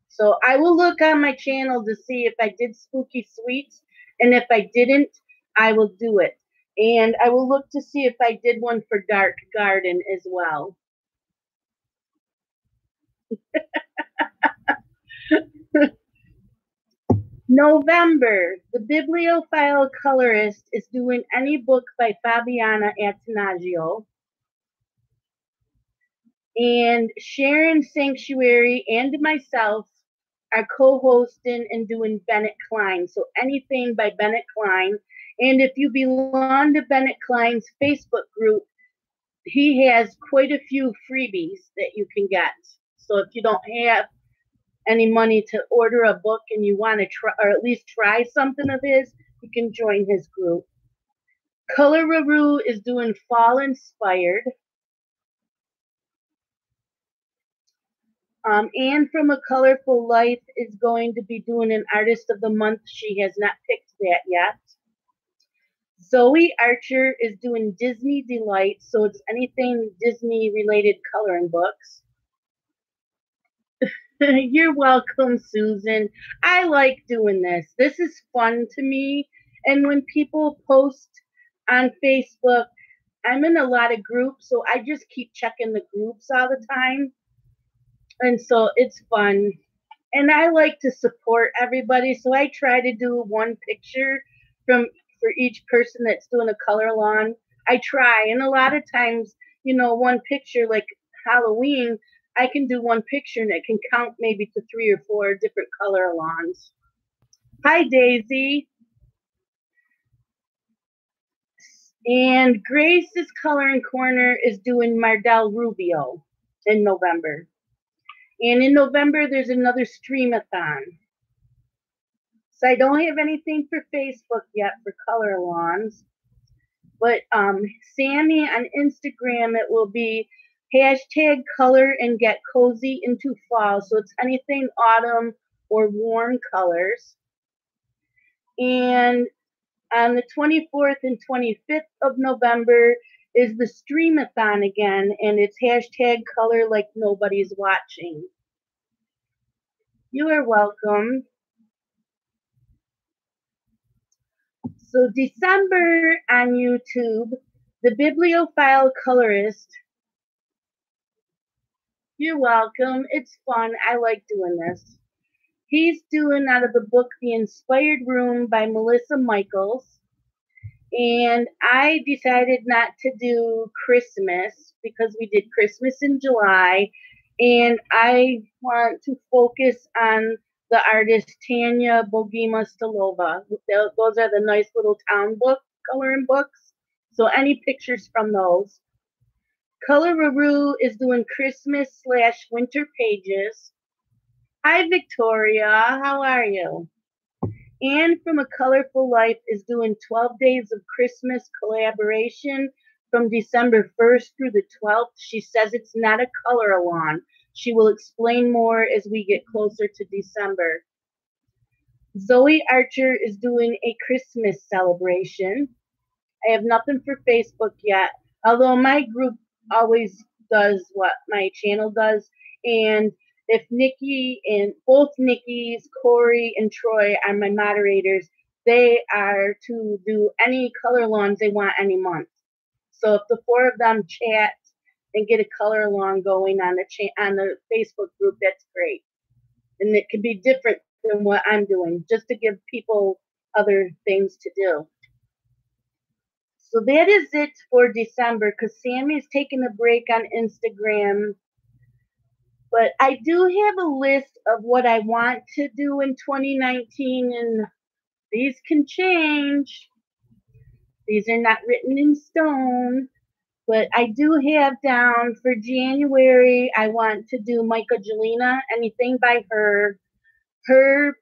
So I will look on my channel to see if I did Spooky Sweets, and if I didn't, I will do it. And I will look to see if I did one for Dark Garden as well. November, the bibliophile colorist is doing any book by Fabiana Attanasio. And Sharon Sanctuary and myself are co-hosting and doing Bennett Klein. So anything by Bennett Klein. And if you belong to Bennett Klein's Facebook group, he has quite a few freebies that you can get. So if you don't have any money to order a book and you want to try, or at least try something of his, you can join his group. Coloraroo is doing fall inspired. Anne from A Colorful Life is going to be doing an Artist of the Month. She has not picked that yet. Zoe Archer is doing Disney Delight, so it's anything Disney related coloring books. You're welcome, Susan. I like doing this. This is fun to me. And when people post on Facebook, I'm in a lot of groups, so I just keep checking the groups all the time. And so it's fun. And I like to support everybody, so I try to do one picture for each person that's doing a color along. I try, and a lot of times, one picture like Halloween, I can do one picture and it can count maybe to 3 or 4 different color alongs. Hi, Daisy. And Grace's Coloring Corner is doing Mardell Rubio in November. And in November, there's another Streamathon. So I don't have anything for Facebook yet for color alongs. But Sammy on Instagram, it will be hashtag color and get cozy into fall. So it's anything autumn or warm colors. And on the 24th and 25th of November is the Streamathon again, and it's hashtag color like nobody's watching. You are welcome. So December on YouTube, the Bibliophile Colorist. You're welcome. It's fun. I like doing this. He's doing out of the book The Inspired Room by Melissa Michaels. And I decided not to do Christmas because we did Christmas in July. And I want to focus on the artist Tanya Bogima Stolova. Those are the nice little town book coloring books. So any pictures from those. Coloraroo is doing Christmas/winter pages. Hi, Victoria. How are you? Anne from A Colorful Life is doing 12 Days of Christmas collaboration from December 1st through the 12th. She says it's not a color along. She will explain more as we get closer to December. Zoe Archer is doing a Christmas celebration. I have nothing for Facebook yet, although my group always does what my channel does. And if Nikki and both Nikki's, Corey, and Troy are my moderators, they are to do any color alongs they want any month. So if the 4 of them chat and get a color along going on the Facebook group, that's great. And it can be different than what I'm doing, just to give people other things to do. So that is it for December, because Sammy's taking a break on Instagram. But I do have a list of what I want to do in 2019, and these can change. These are not written in stone. But I do have down for January, I want to do Micah Jelena, anything by her. Her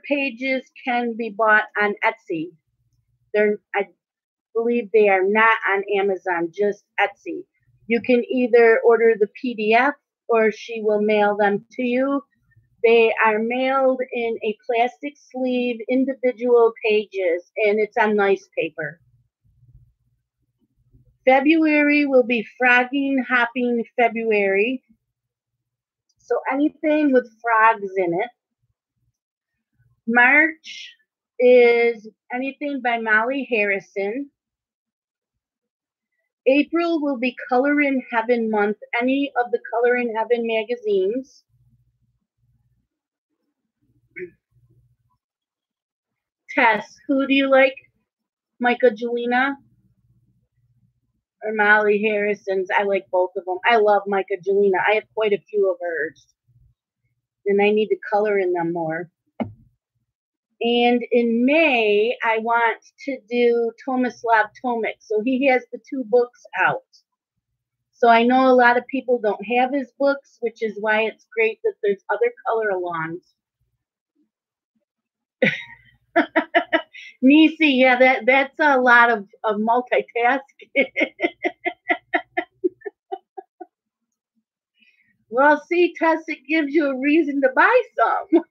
pages can be bought on Etsy. I believe they are not on Amazon, just Etsy. You can either order the PDF or she will mail them to you. They are mailed in a plastic sleeve, individual pages, and it's on nice paper. February will be Frogging Hopping February. So anything with frogs in it. March is anything by Molly Harrison. April will be Color in Heaven month, any of the Color in Heaven magazines. Tess, who do you like? Micah Jelena or Molly Harrison's? I like both of them. I love Micah Jelena. I have quite a few of hers. And I need to color in them more. And in May, I want to do Tomislav Tomic. So he has the 2 books out. So I know a lot of people don't have his books, which is why it's great that there's other color alongs. Nisi, yeah, that's a lot of multitasking. Well, see, Tess, it gives you a reason to buy some.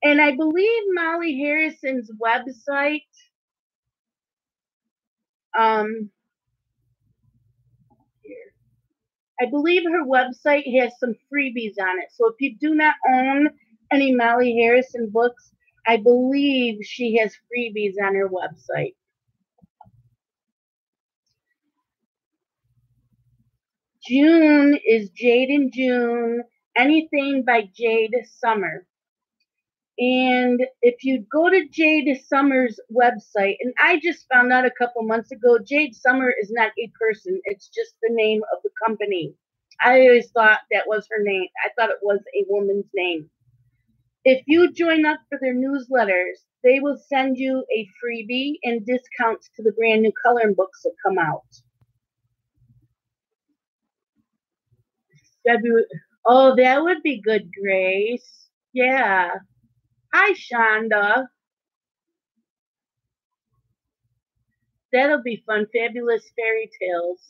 And I believe Molly Harrison's website, I believe her website has some freebies on it. So if you do not own any Molly Harrison books, I believe she has freebies on her website. June is Jade and June, anything by Jade Summer. And if you go to Jade Summer's website, and I just found out a couple months ago, Jade Summer is not a person. It's just the name of the company. I always thought that was her name. I thought it was a woman's name. If you join up for their newsletters, they will send you a freebie and discounts to the brand new coloring books that come out. February. Oh, that would be good, Grace. Yeah. Hi, Shonda. That'll be fun. Fabulous Fairy Tales.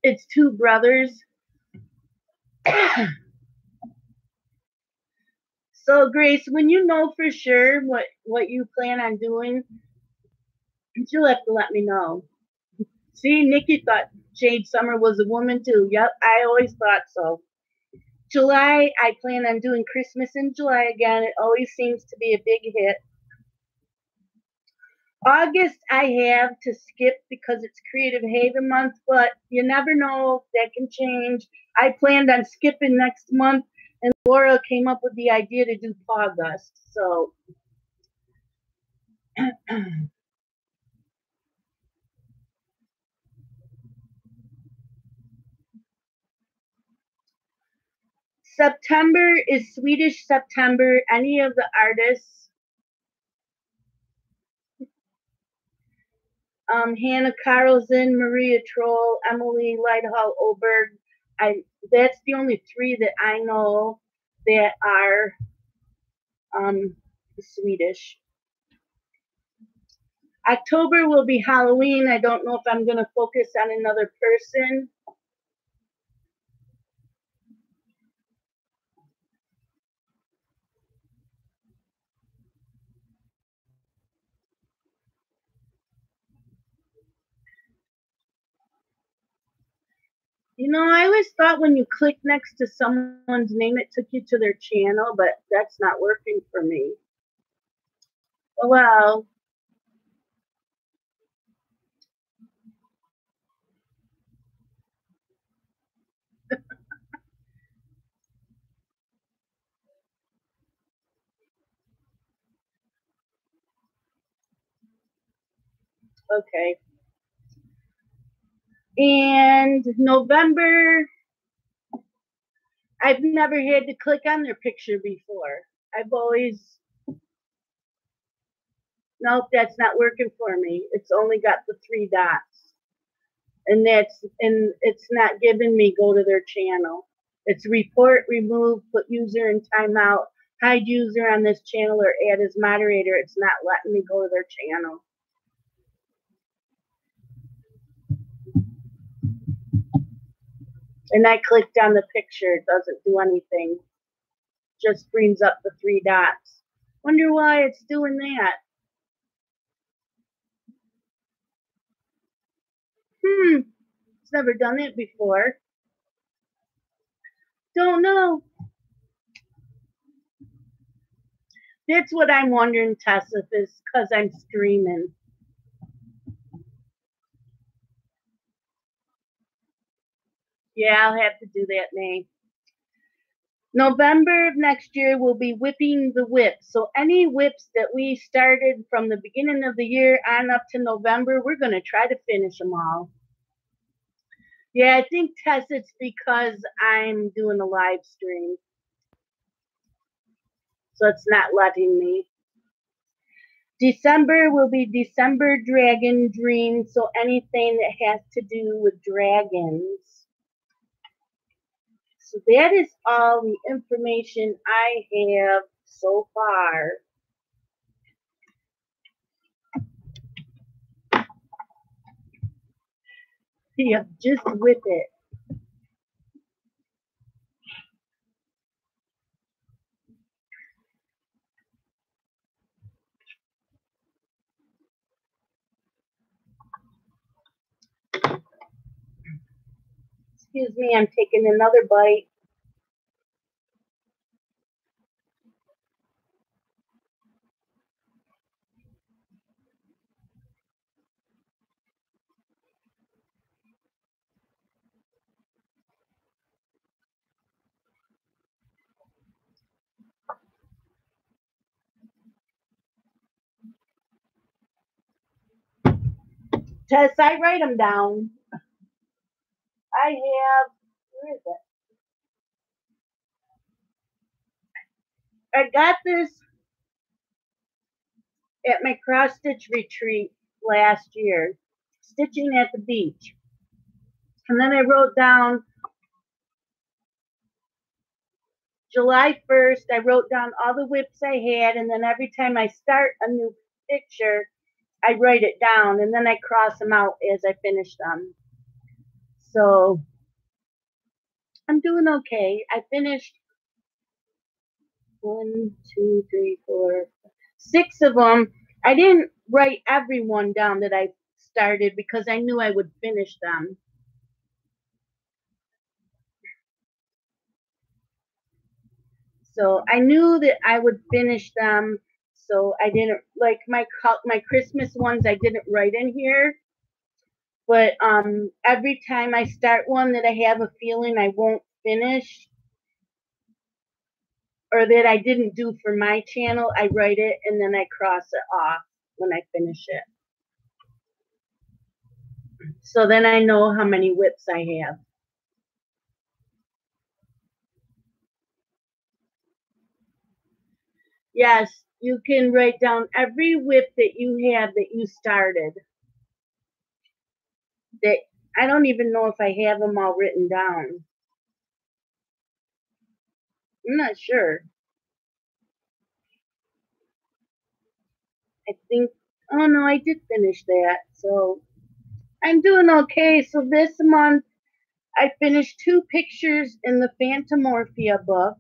It's 2 brothers. So, Grace, when you know for sure what you plan on doing, you'll have to let me know. See, Nikki thought Jade Summer was a woman too. Yep, I always thought so. July, I plan on doing Christmas in July again. It always seems to be a big hit. August, I have to skip because it's Creative Haven month, but you never know. That can change. I planned on skipping next month, and Laura came up with the idea to do August. So September is Swedish September. Any of the artists, Hannah Carlson, Maria Troll, Emily Lighthall Oberg. That's the only 3 that I know that are Swedish. October will be Halloween. I don't know if I'm going to focus on another person. You know, I always thought when you click next to someone's name, it took you to their channel, but that's not working for me. Oh, well. Okay. And November, I've never had to click on their picture before. I've always, nope, that's not working for me. It's only got the 3 dots. And it's not giving me go to their channel. It's report, remove, put user in timeout, hide user on this channel, or add as moderator. It's not letting me go to their channel. And I clicked on the picture. It doesn't do anything. Just brings up the 3 dots. Wonder why it's doing that. It's never done it before. Don't know. That's what I'm wondering, Tessa, if it's because I'm streaming. Yeah, I'll have to do that, May. November of next year will be whipping the whips. So any whips that we started from the beginning of the year on up to November, we're going to try to finish them all. Yeah, I think, Tess, it's because I'm doing a live stream. So it's not letting me. December will be December Dragon Dream, so anything that has to do with dragons. So that is all the information I have so far. Yeah, just with it. Excuse me, I'm taking another bite. Tess, I write them down. I have, where is it? I got this at my cross stitch retreat last year, stitching at the beach. And then I wrote down July 1st, I wrote down all the whips I had, and then every time I start a new picture, I write it down, and then I cross them out as I finish them. So I'm doing okay. I finished 1, 2, 3, 4, 6 of them. I didn't write every one down that I started because I knew I would finish them. So I knew that I would finish them. So I didn't like my Christmas ones. I didn't write in here, but every time I start one that I have a feeling I won't finish or that I didn't do for my channel, I write it and then I cross it off when I finish it. So then I know how many whips I have. Yes, you can write down every whip that you have that you started. That I don't even know if I have them all written down. I'm not sure. I think, oh no, I did finish that. So I'm doing okay. So this month I finished 2 pictures in the Phantomorphia book.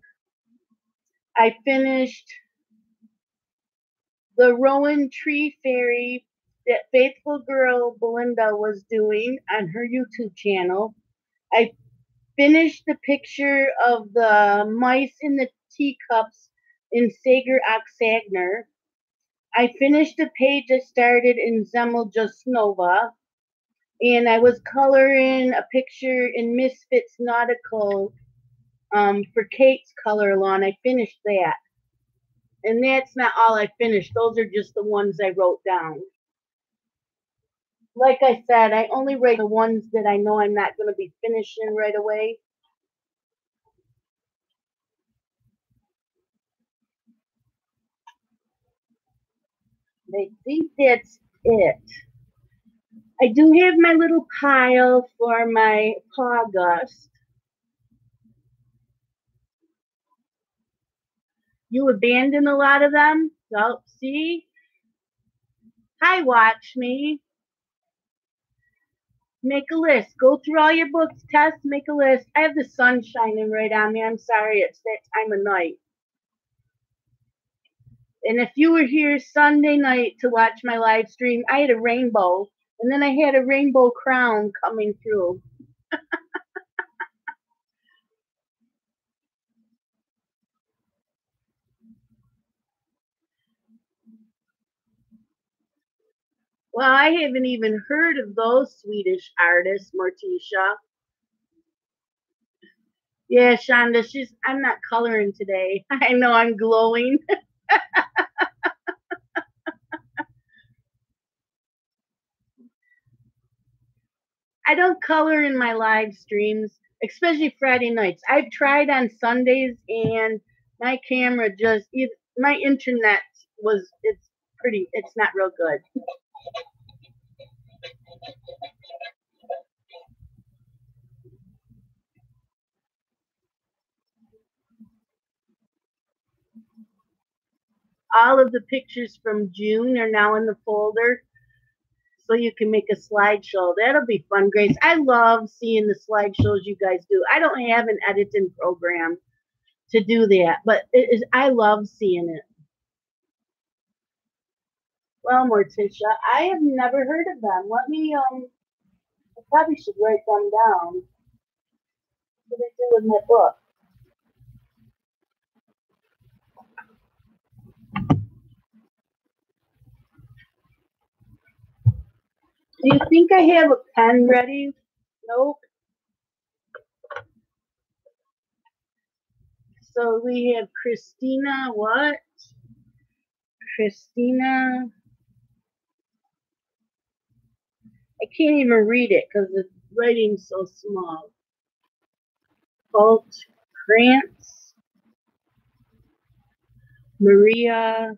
I finished the Rowan Tree Fairy that faithful girl Belinda was doing on her YouTube channel. I finished the picture of the mice in the teacups in Sager Oxagner. I finished a page I started in Zemel Jasnova, and I was coloring a picture in Misfits Nautical for Kate's color lawn. I finished that. And that's not all I finished. Those are just the ones I wrote down. Like I said, I only write the ones that I know I'm not going to be finishing right away. I think that's it. I do have my little pile for my August. You abandon a lot of them? So, see? Hi, watch me. Make a list. Go through all your books, Tess, make a list. I have the sun shining right on me. I'm sorry, it's that time of night. And if you were here Sunday night to watch my live stream, I had a rainbow. And then I had a rainbow crown coming through. Well, I haven't even heard of those Swedish artists, Morticia. Yeah, Shonda, I'm not coloring today. I know I'm glowing. I don't color in my live streams, especially Friday nights. I've tried on Sundays and my camera just, my internet it's not real good. All of the pictures from June are now in the folder, so you can make a slideshow. That'll be fun, Grace. I love seeing the slideshows you guys do. I don't have an editing program to do that, but I love seeing it. Well, Morticia, I have never heard of them. Let me I probably should write them down. What do I do with my book? Do you think I have a pen ready? Nope. So we have Christina, what? Christina. I can't even read it because the writing's so small. Holt Krantz. Maria.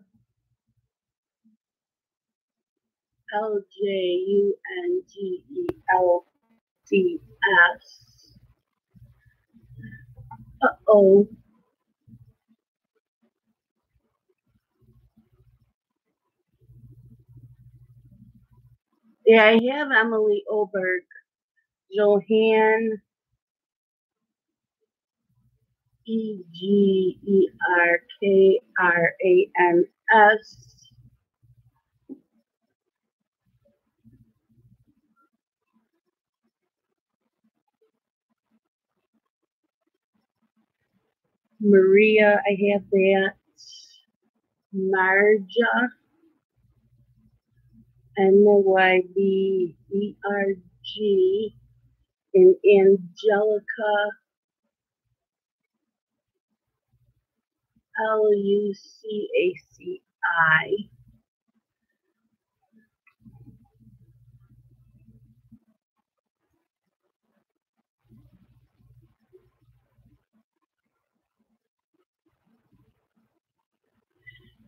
Ljungelts. Uh-oh. Yeah, I have Emily Oberg. Johann Egerkrans. Maria, I have that. Marja. Myberg. And Angelica. Lucaci.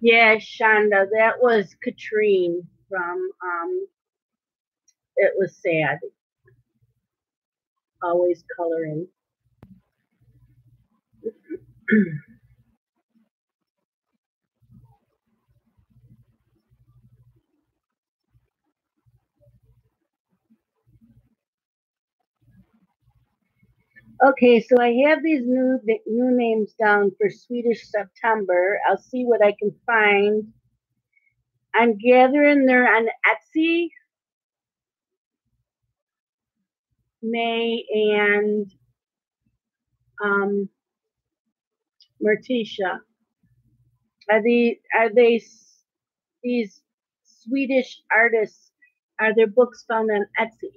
Yeah, Shonda, that was Katrine from It Was Sad. Always coloring. Okay, so I have these new names down for Swedish September. I'll see what I can find. I'm gathering they're on Etsy, May, and Morticia. Are they these Swedish artists? Are their books found on Etsy?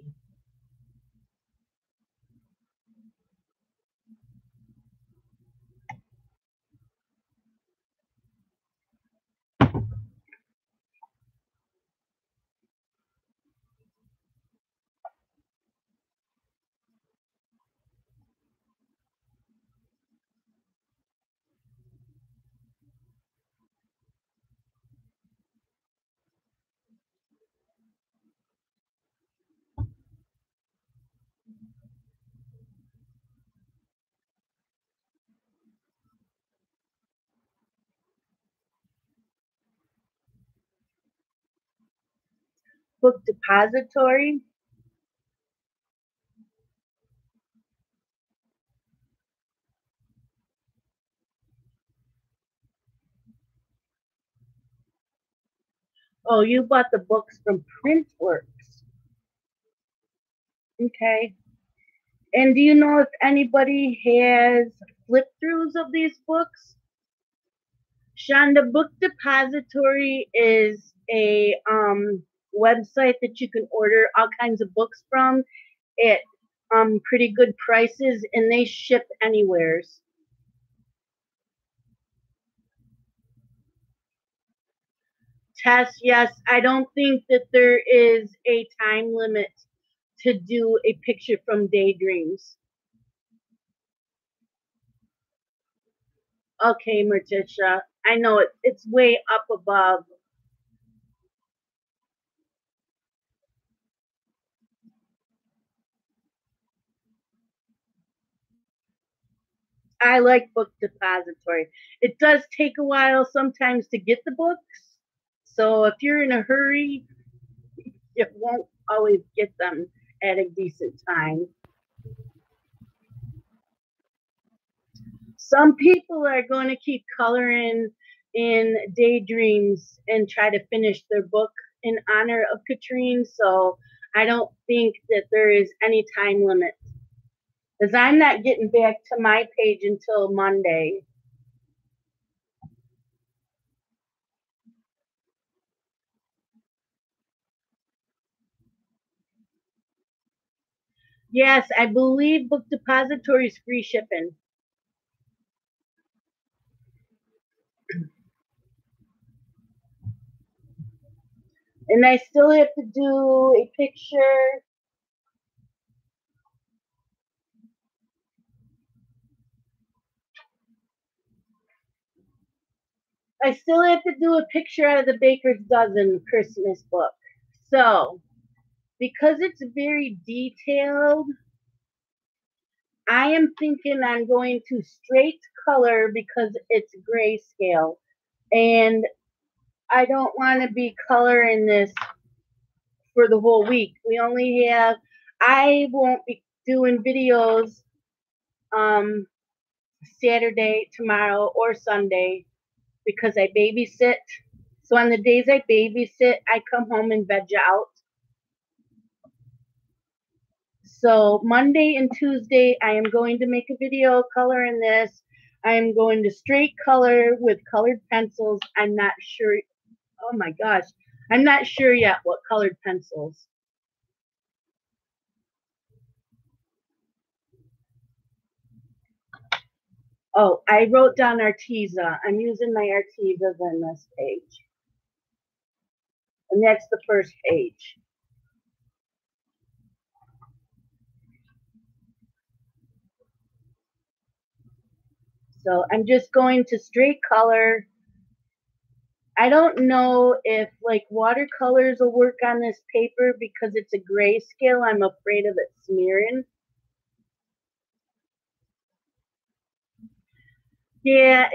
Book Depository. Oh, you bought the books from Printworks. Okay. And do you know if anybody has flip throughs of these books? Shonda, Book Depository is a website that you can order all kinds of books from at pretty good prices, and they ship anywheres. Tess, yes, I don't think that there is a time limit to do a picture from Daydreams. Okay, Morticia. I know it's way up above. I like Book Depository. It does take a while sometimes to get the books. So if you're in a hurry, you won't always get them at a decent time. Some people are going to keep coloring in daydreams and try to finish their book in honor of Katrine. So I don't think that there is any time limit because I'm not getting back to my page until Monday. Yes, I believe Book Depository is free shipping. And I still have to do a picture. I still have to do a picture out of the Baker's Dozen Christmas book. So, because it's very detailed, I am thinking I'm going to straight color because it's grayscale. And I don't want to be coloring this for the whole week. I won't be doing videos Saturday, tomorrow, or Sunday because I babysit. So on the days I babysit, I come home and veg out. So Monday and Tuesday, I am going to make a video coloring this. I am going to straight color with colored pencils. I'm not sure. Oh my gosh. I'm not sure yet what colored pencils. Oh, I wrote down Arteza. I'm using my Artezas on this page. And that's the first page. So I'm just going to straight color. I don't know if like watercolors will work on this paper because it's a grayscale. I'm afraid of it smearing. Yeah,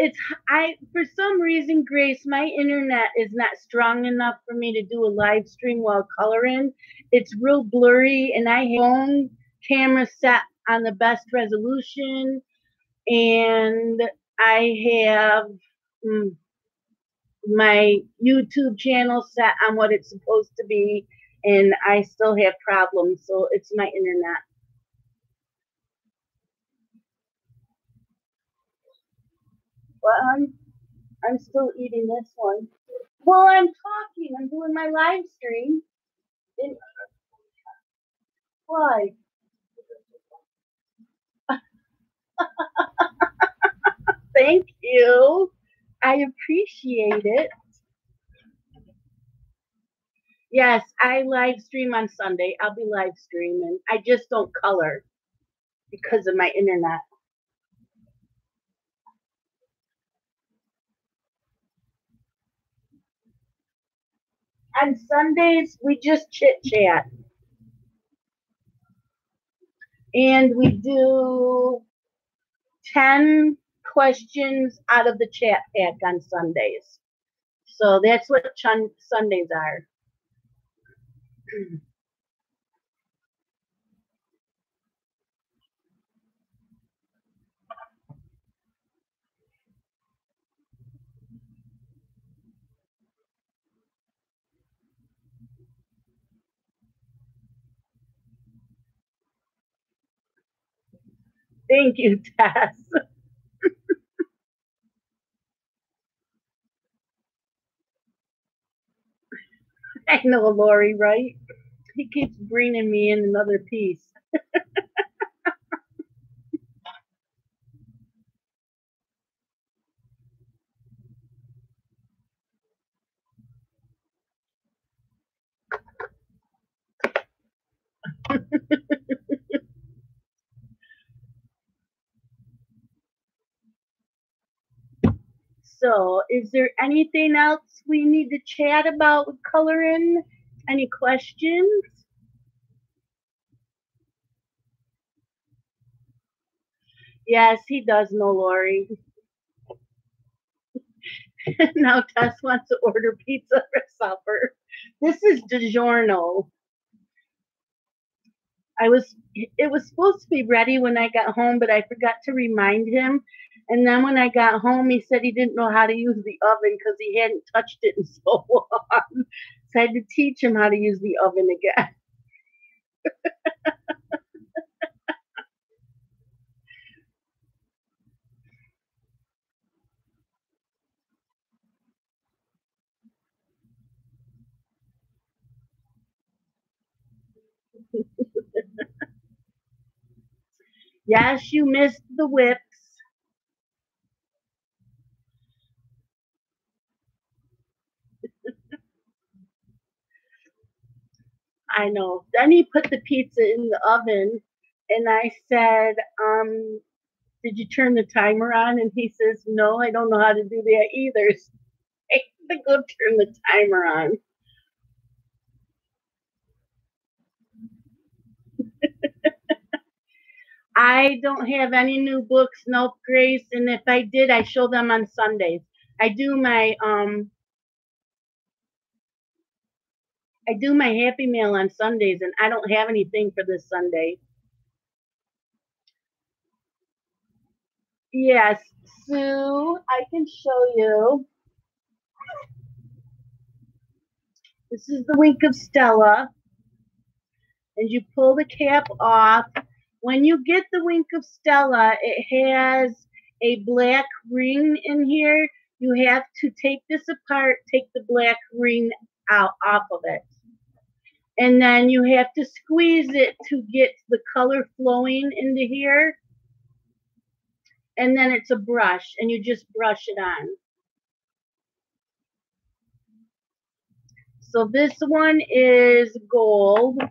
for some reason, Grace, my internet is not strong enough for me to do a live stream while coloring. It's real blurry, and I have my phone camera set on the best resolution, and I have my YouTube channel set on what it's supposed to be, and I still have problems, so it's my internet. Well, I'm still eating this one. Well, I'm talking. I'm doing my live stream. And why? Thank you. I appreciate it. Yes, I live stream on Sunday. I'll be live streaming. I just don't color because of my internet. On Sundays, we just chit chat. And we do 10 questions out of the chat pack on Sundays. So that's what Sundays are. Thank you, Tess. I know, Lori, right? He keeps bringing me in another piece. So, is there anything else we need to chat about with coloring? Any questions? Yes, he does know Lori. Now Tess wants to order pizza for supper. This is DiGiorno. It was supposed to be ready when I got home, but I forgot to remind him. And then when I got home, he said he didn't know how to use the oven because he hadn't touched it in so long. So I had to teach him how to use the oven again. Yes, you missed the whips. I know. Then he put the pizza in the oven, and I said, did you turn the timer on? And he says, no, I don't know how to do that either. So I had to go turn the timer on. I don't have any new books, nope, Grace. And if I did, I show them on Sundays. I do my Happy Meal on Sundays, and I don't have anything for this Sunday. Yes, Sue, I can show you. This is the Wink of Stella, and you pull the cap off. When you get the Wink of Stella, it has a black ring in here. You have to take this apart, take the black ring out off of it. And then you have to squeeze it to get the color flowing into here. And then it's a brush, and you just brush it on. So this one is gold,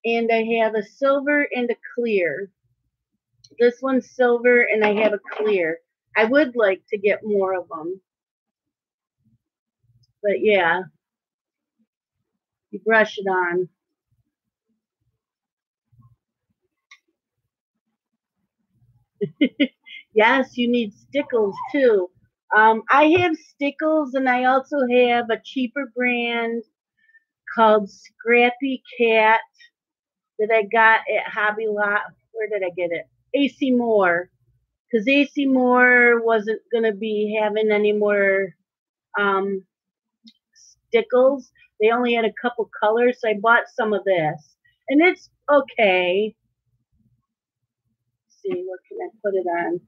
and I have a silver and a clear. This one's silver, and I have a clear. I would like to get more of them. But yeah, you brush it on. Yes, you need stickles too. I have stickles, and I also have a cheaper brand called Scrappy Cat that I got at Hobby Lot. Where did I get it? AC Moore. Because AC Moore wasn't going to be having any more stickles. They only had a couple colors, so I bought some of this. And it's okay. Let's see, what can I put it on?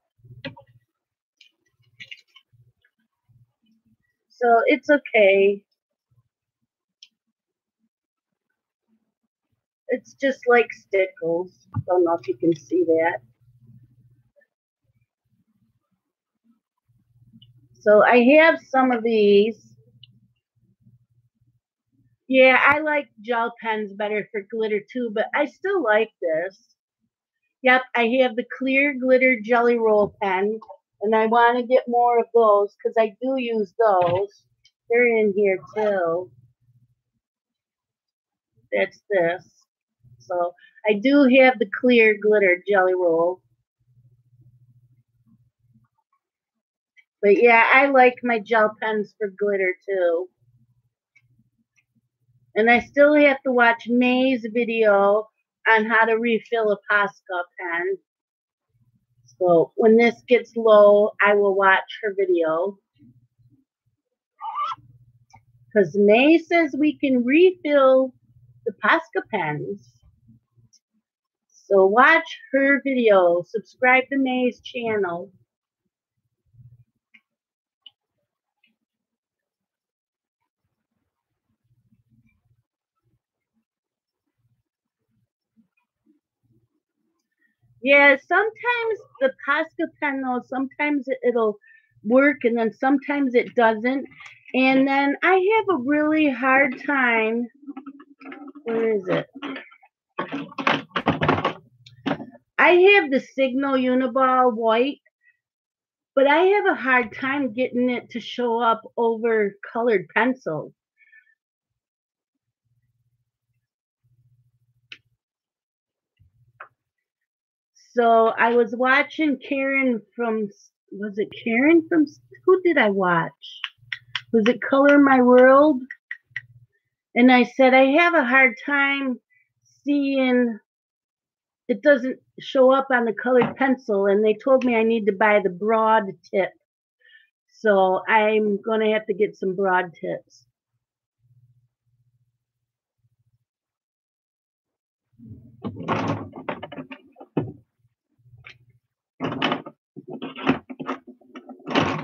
So it's okay. It's just like stickles. Don't know if you can see that. So I have some of these. Yeah, I like gel pens better for glitter too, but I still like this. Yep, I have the clear glitter jelly roll pen, and I want to get more of those because I do use those. They're in here too. That's this. So I do have the clear glitter jelly roll. But yeah, I like my gel pens for glitter too. And I still have to watch May's video on how to refill a Posca pen. So when this gets low, I will watch her video. Because May says we can refill the Posca pens. So watch her video. Subscribe to May's channel. Yeah, sometimes the Posca pen though, sometimes it'll work and then sometimes it doesn't. And then I have a really hard time. Where is it? I have the Signal Uniball white, but I have a hard time getting it to show up over colored pencils. So I was watching Karen from, was it Karen from, who did I watch? Was it Color My World? And I said, I have a hard time seeing, it doesn't show up on the colored pencil. And they told me I need to buy the broad tip. So I'm going to have to get some broad tips.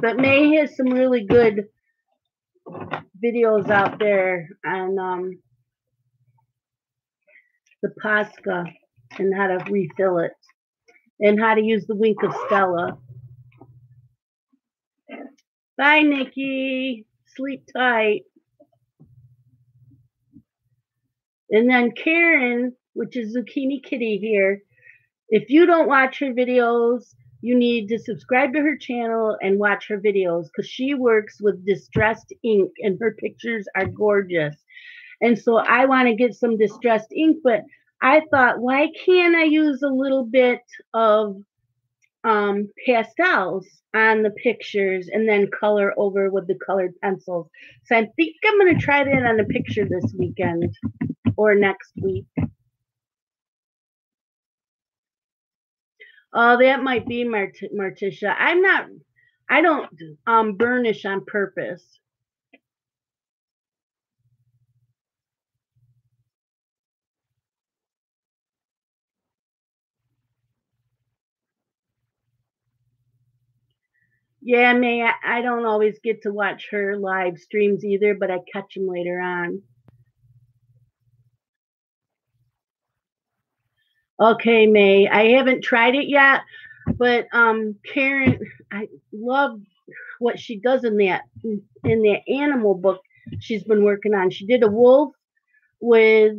But May has some really good videos out there on the Posca and how to refill it and how to use the Wink of Stella. Bye, Nikki. Sleep tight. And then Karen, which is Zucchini Kitty here, if you don't watch her videos, you need to subscribe to her channel and watch her videos because she works with distressed ink and her pictures are gorgeous. And so I want to get some distressed ink, but I thought, why can't I use a little bit of pastels on the pictures and then color over with the colored pencils? So I think I'm going to try that on a picture this weekend or next week. Oh, that might be Marticia. I don't burnish on purpose. Yeah, May, I don't always get to watch her live streams either, but I catch them later on. Okay, May, I haven't tried it yet, but Karen, I love what she does in that animal book she's been working on. She did a wolf with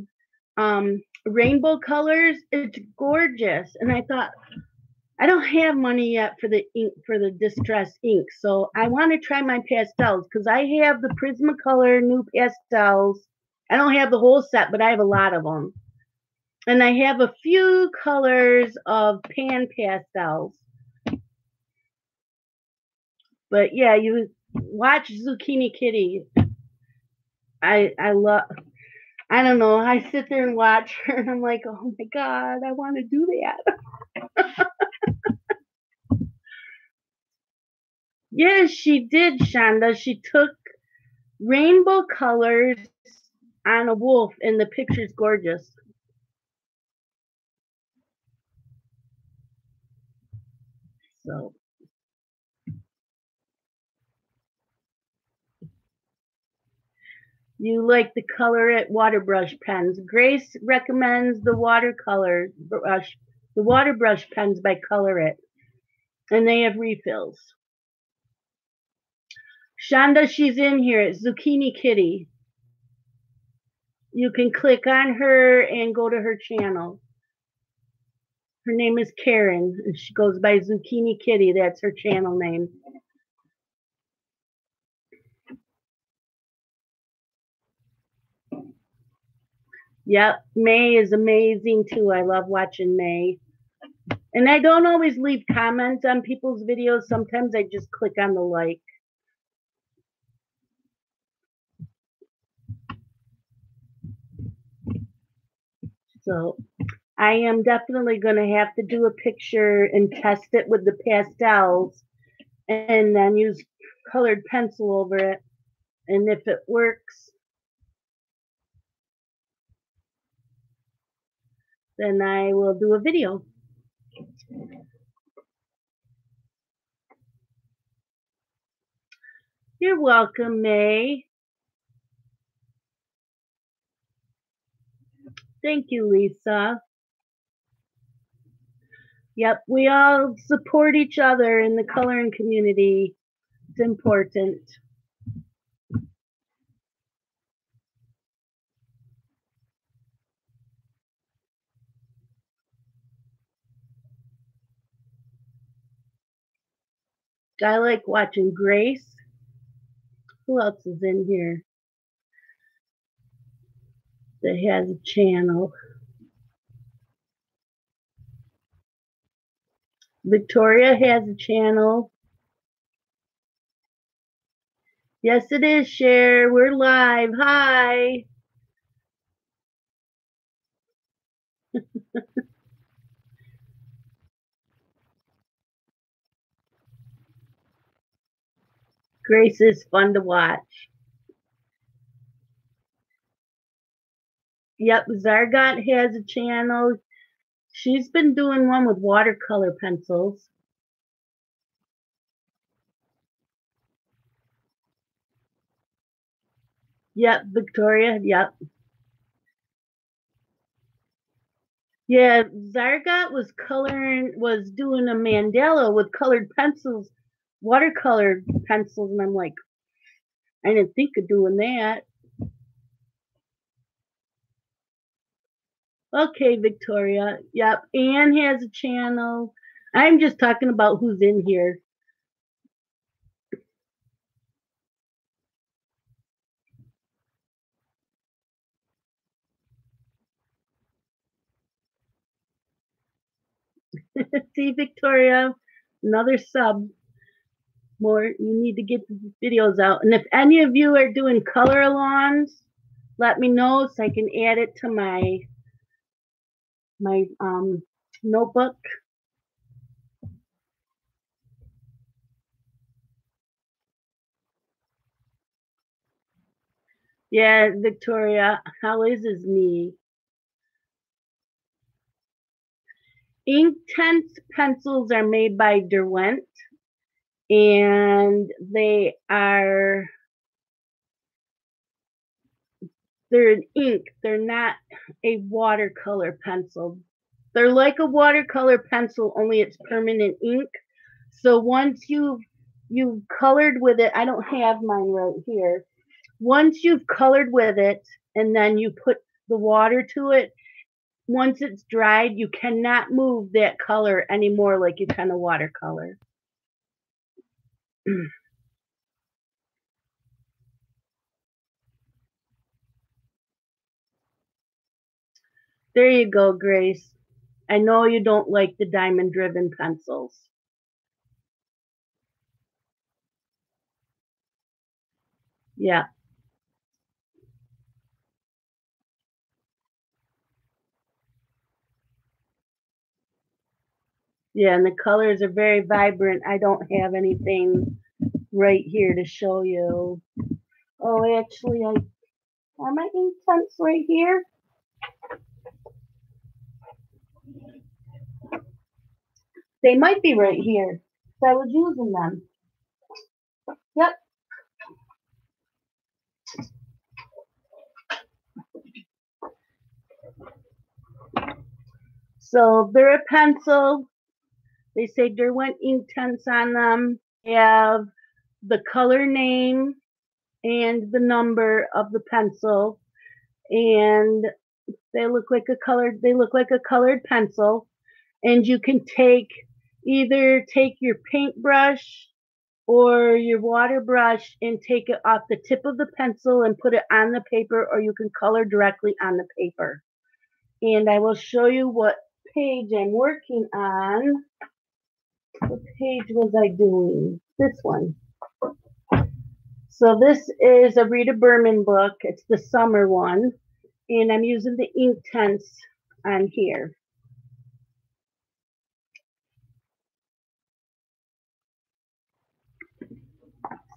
rainbow colors. It's gorgeous, and I thought, I don't have money yet for the ink, for the distress ink, so I want to try my pastels because I have the Prismacolor new pastels. I don't have the whole set, but I have a lot of them. And I have a few colors of pan pastels. But yeah, you watch Zucchini Kitty. I love, I don't know, I sit there and watch her and I'm like, oh my God, I want to do that. Yes, she did, Shonda. She took rainbow colors on a wolf and the picture's gorgeous. So you like the Color It water brush pens. Grace recommends the watercolor brush, the water brush pens by Color It, and they have refills. Shonda, she's in here. It's Zucchini Kitty. You can click on her and go to her channel. Her name is Karen, and she goes by Zucchini Kitty. That's her channel name. Yep, May is amazing too. I love watching May. And I don't always leave comments on people's videos. Sometimes I just click on the like. So I am definitely going to have to do a picture and test it with the pastels and then use colored pencil over it. And if it works, then I will do a video. You're welcome, May. Thank you, Lisa. Yep, we all support each other in the coloring community. It's important. I like watching Grace. Who else is in here that has a channel? Victoria has a channel. Yes, it is, Cher. We're live. Hi. Grace is fun to watch. Yep, Zargot has a channel. She's been doing one with watercolor pencils. Yep, Victoria. Yep. Yeah, Zargot was doing a mandala with colored pencils, watercolored pencils, and I'm like, I didn't think of doing that. Okay, Victoria. Yep, Anne has a channel. I'm just talking about who's in here. See, Victoria, another sub. More, you need to get the videos out. And if any of you are doing color alongs, let me know so I can add it to my notebook. Yeah, Victoria, how is his knee? Inktense pencils are made by Derwent, and they're an ink. They're not a watercolor pencil. They're like a watercolor pencil, only it's permanent ink. So once you've colored with it, I don't have mine right here. Once you've colored with it and then you put the water to it, once it's dried, you cannot move that color anymore like you can a watercolor. There you go, Grace. I know you don't like the diamond driven pencils. Yeah. Yeah, and the colors are very vibrant. I don't have anything right here to show you. Oh, actually, are my ink pens right here? They might be right here. So I was using them. Yep. So they're a pencil. They say Derwent Inktense on them. They have the color name and the number of the pencil, and they look like a colored pencil. And you can either take your paintbrush or your water brush and take it off the tip of the pencil and put it on the paper, or you can color directly on the paper. And I will show you what page I'm working on. What page was I doing? This one. So this is a Rita Berman book. It's the summer one. And I'm using the Inktense on here.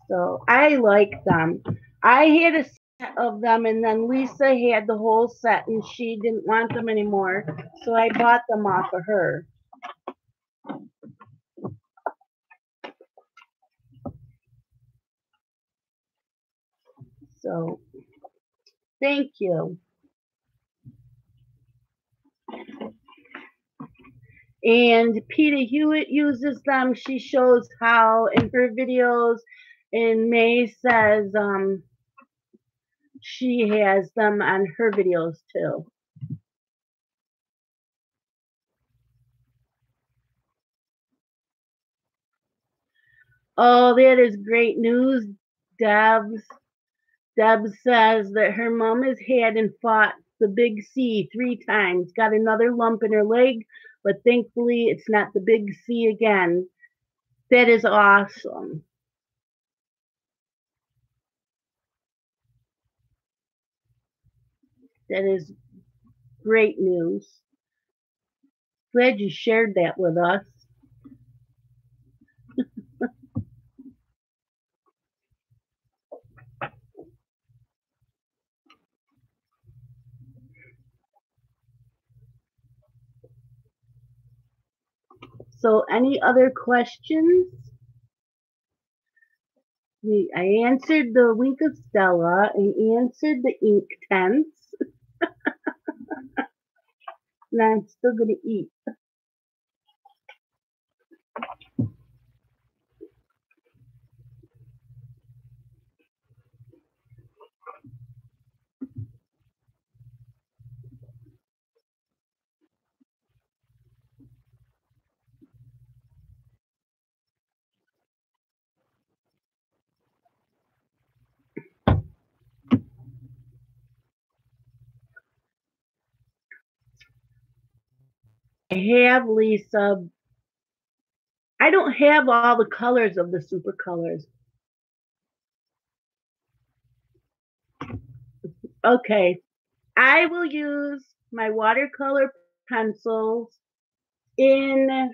So I like them. I had a set of them, and then Lisa had the whole set, and she didn't want them anymore. So I bought them off of her. So thank you. And Peter Hewitt uses them. She shows how in her videos. And May says she has them on her videos too. Oh, that is great news, Debs. Deb says that her mom has had and fought the big C 3 times, got another lump in her leg, but thankfully it's not the big C again. That is awesome. That is great news. Glad you shared that with us. So, any other questions? I answered the wink of Stella and answered the ink tense. Now I'm still going to eat. I have, Lisa. I don't have all the colors of the super colors. Okay, I will use my watercolor pencils in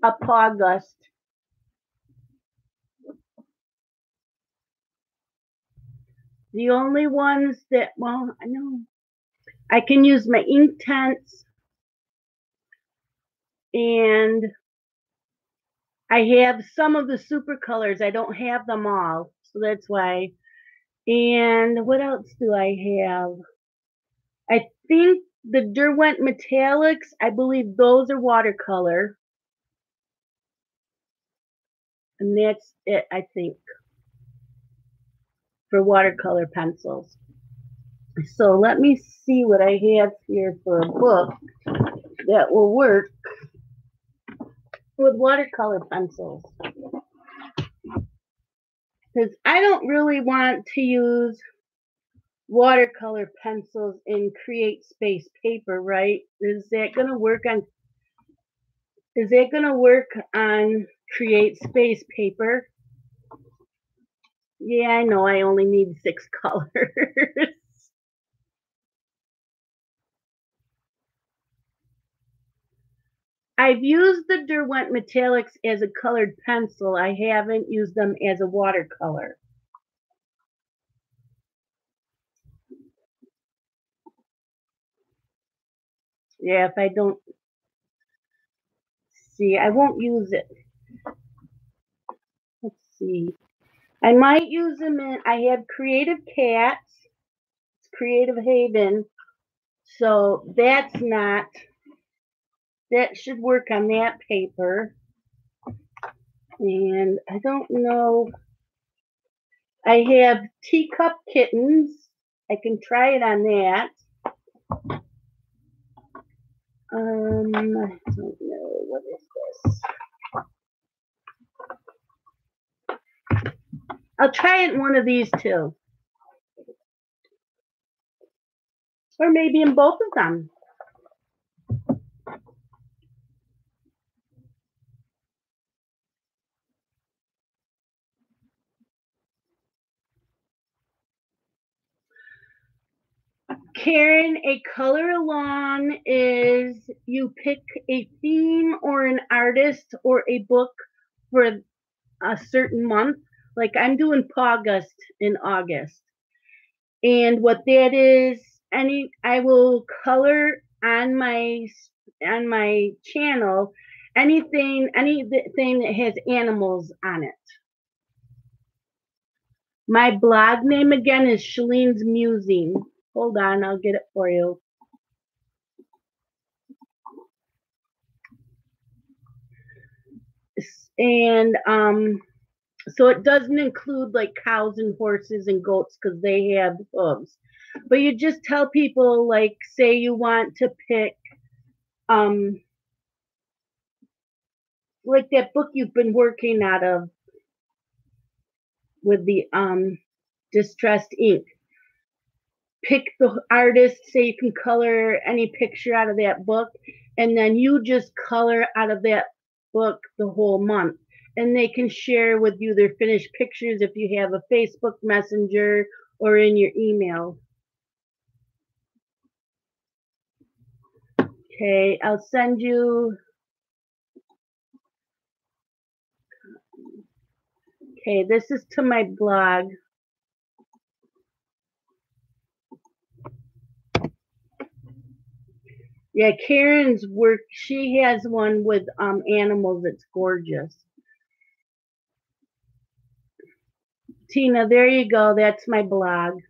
August. The only ones that, well, I know I can use my ink tints, and I have some of the super colors. I don't have them all, so that's why. And what else do I have? I think the Derwent Metallics, I believe those are watercolor. And that's it, I think, for watercolor pencils. So let me see what I have here for a book that will work with watercolor pencils. Because I don't really want to use watercolor pencils in Create Space paper, right? Is that going to work on Create Space paper? Yeah, I know I only need 6 colors. I've used the Derwent Metallics as a colored pencil. I haven't used them as a watercolor. Yeah, if I don't see, I won't use it. Let's see. I might use them in, I have Creative Cats, Creative Haven, so that should work on that paper. And I don't know, I have Teacup Kittens. I can try it on that. I don't know, what is this? I'll try it in one of these two. Or maybe in both of them. Karen, a color along is you pick a theme or an artist or a book for a certain month. Like I'm doing August in August. And what that is, I will color on my channel anything that has animals on it. My blog name again is Shalene's Musing. Hold on, I'll get it for you. And so it doesn't include like cows and horses and goats because they have hooves. But you just tell people, like, say you want to pick like that book you've been working out of, with the distressed ink. Pick the artist, say you can color any picture out of that book, and then you just color out of that book the whole month. And they can share with you their finished pictures if you have a Facebook Messenger or in your email. Okay, I'll send you. Okay, this is to my blog. Yeah, Karen's work, she has one with animals. It's gorgeous. Tina, there you go. That's my blog.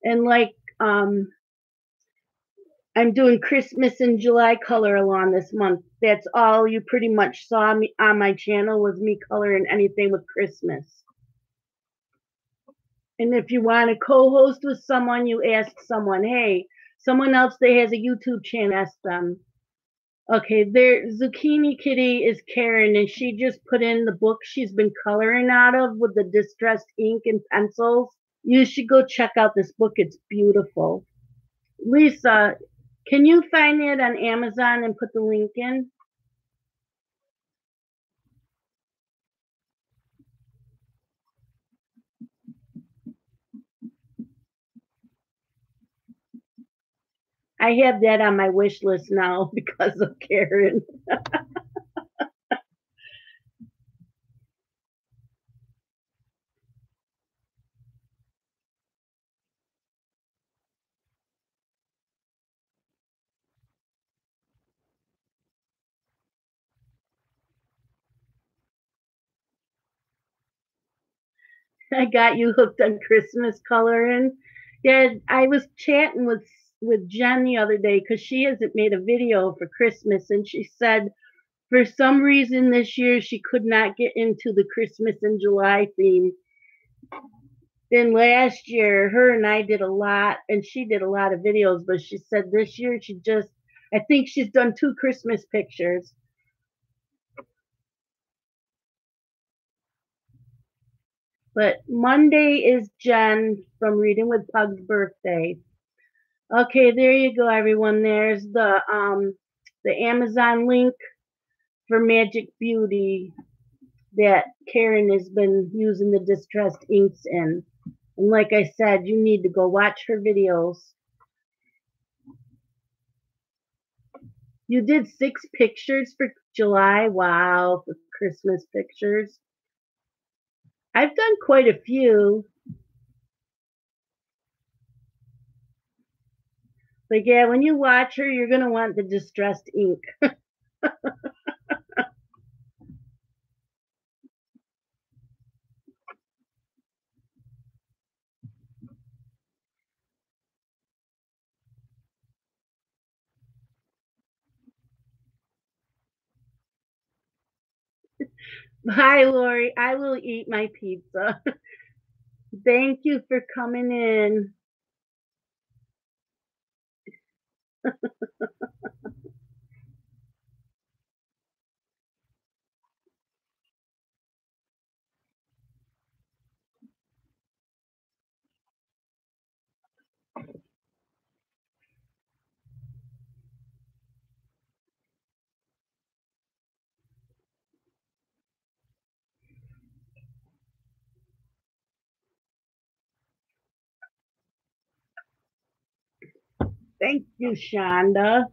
And like I'm doing Christmas in July color along this month. That's all you pretty much saw me on my channel was me coloring anything with Christmas. And if you want to co-host with someone, you ask someone, hey, someone else that has a YouTube channel, ask them. Okay, there, Zucchini Kitty is Karen, and she just put in the book she's been coloring out of with the distressed ink and pencils. You should go check out this book. It's beautiful. Lisa, can you find it on Amazon and put the link in? I have that on my wish list now because of Karen. I got you hooked on Christmas coloring. Yeah, I was chatting with Jen the other day because she hasn't made a video for Christmas, and she said for some reason this year she could not get into the Christmas in July theme. Then last year, her and I did a lot, and she did a lot of videos, but she said this year I think she's done 2 Christmas pictures. But Monday is Jen from Reading with Pug's birthday. Okay, there you go, everyone. There's the Amazon link for Magic Beauty that Karen has been using the distressed inks in. And like I said, you need to go watch her videos. You did 6 pictures for July. Wow, for Christmas pictures. I've done quite a few. But yeah, when you watch her, you're going to want the distressed ink. Hi, Lori. I will eat my pizza. Thank you for coming in. Thank you, Shonda.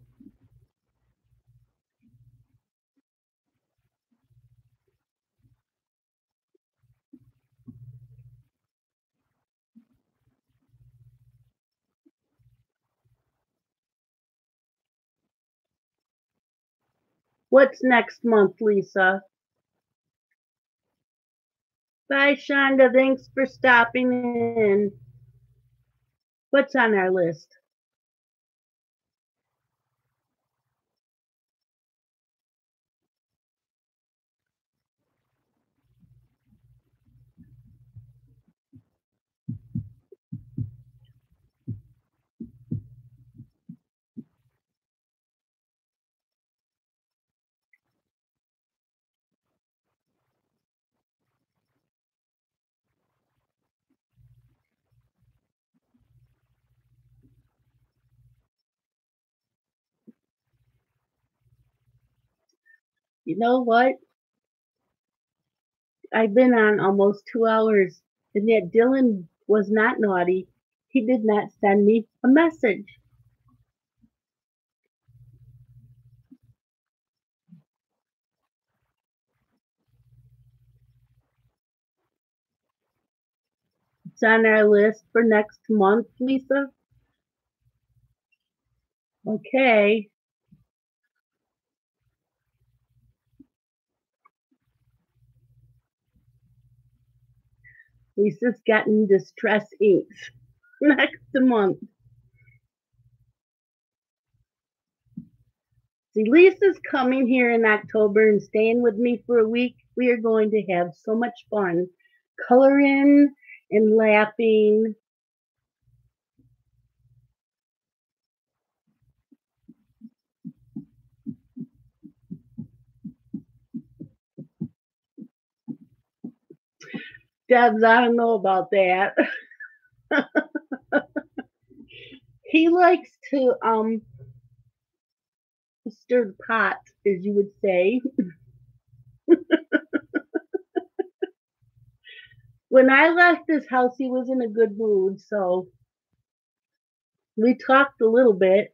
What's next month, Lisa? Bye, Shonda. Thanks for stopping in. What's on our list? You know what? I've been on almost 2 hours, and yet Dylan was not naughty. He did not send me a message. It's on our list for next month, Lisa. Okay. Lisa's getting distress inks next month. See, Lisa's coming here in October and staying with me for a week. We are going to have so much fun coloring and laughing. Debs, I don't know about that. He likes to stir the pot, as you would say. When I left his house, he was in a good mood, so we talked a little bit.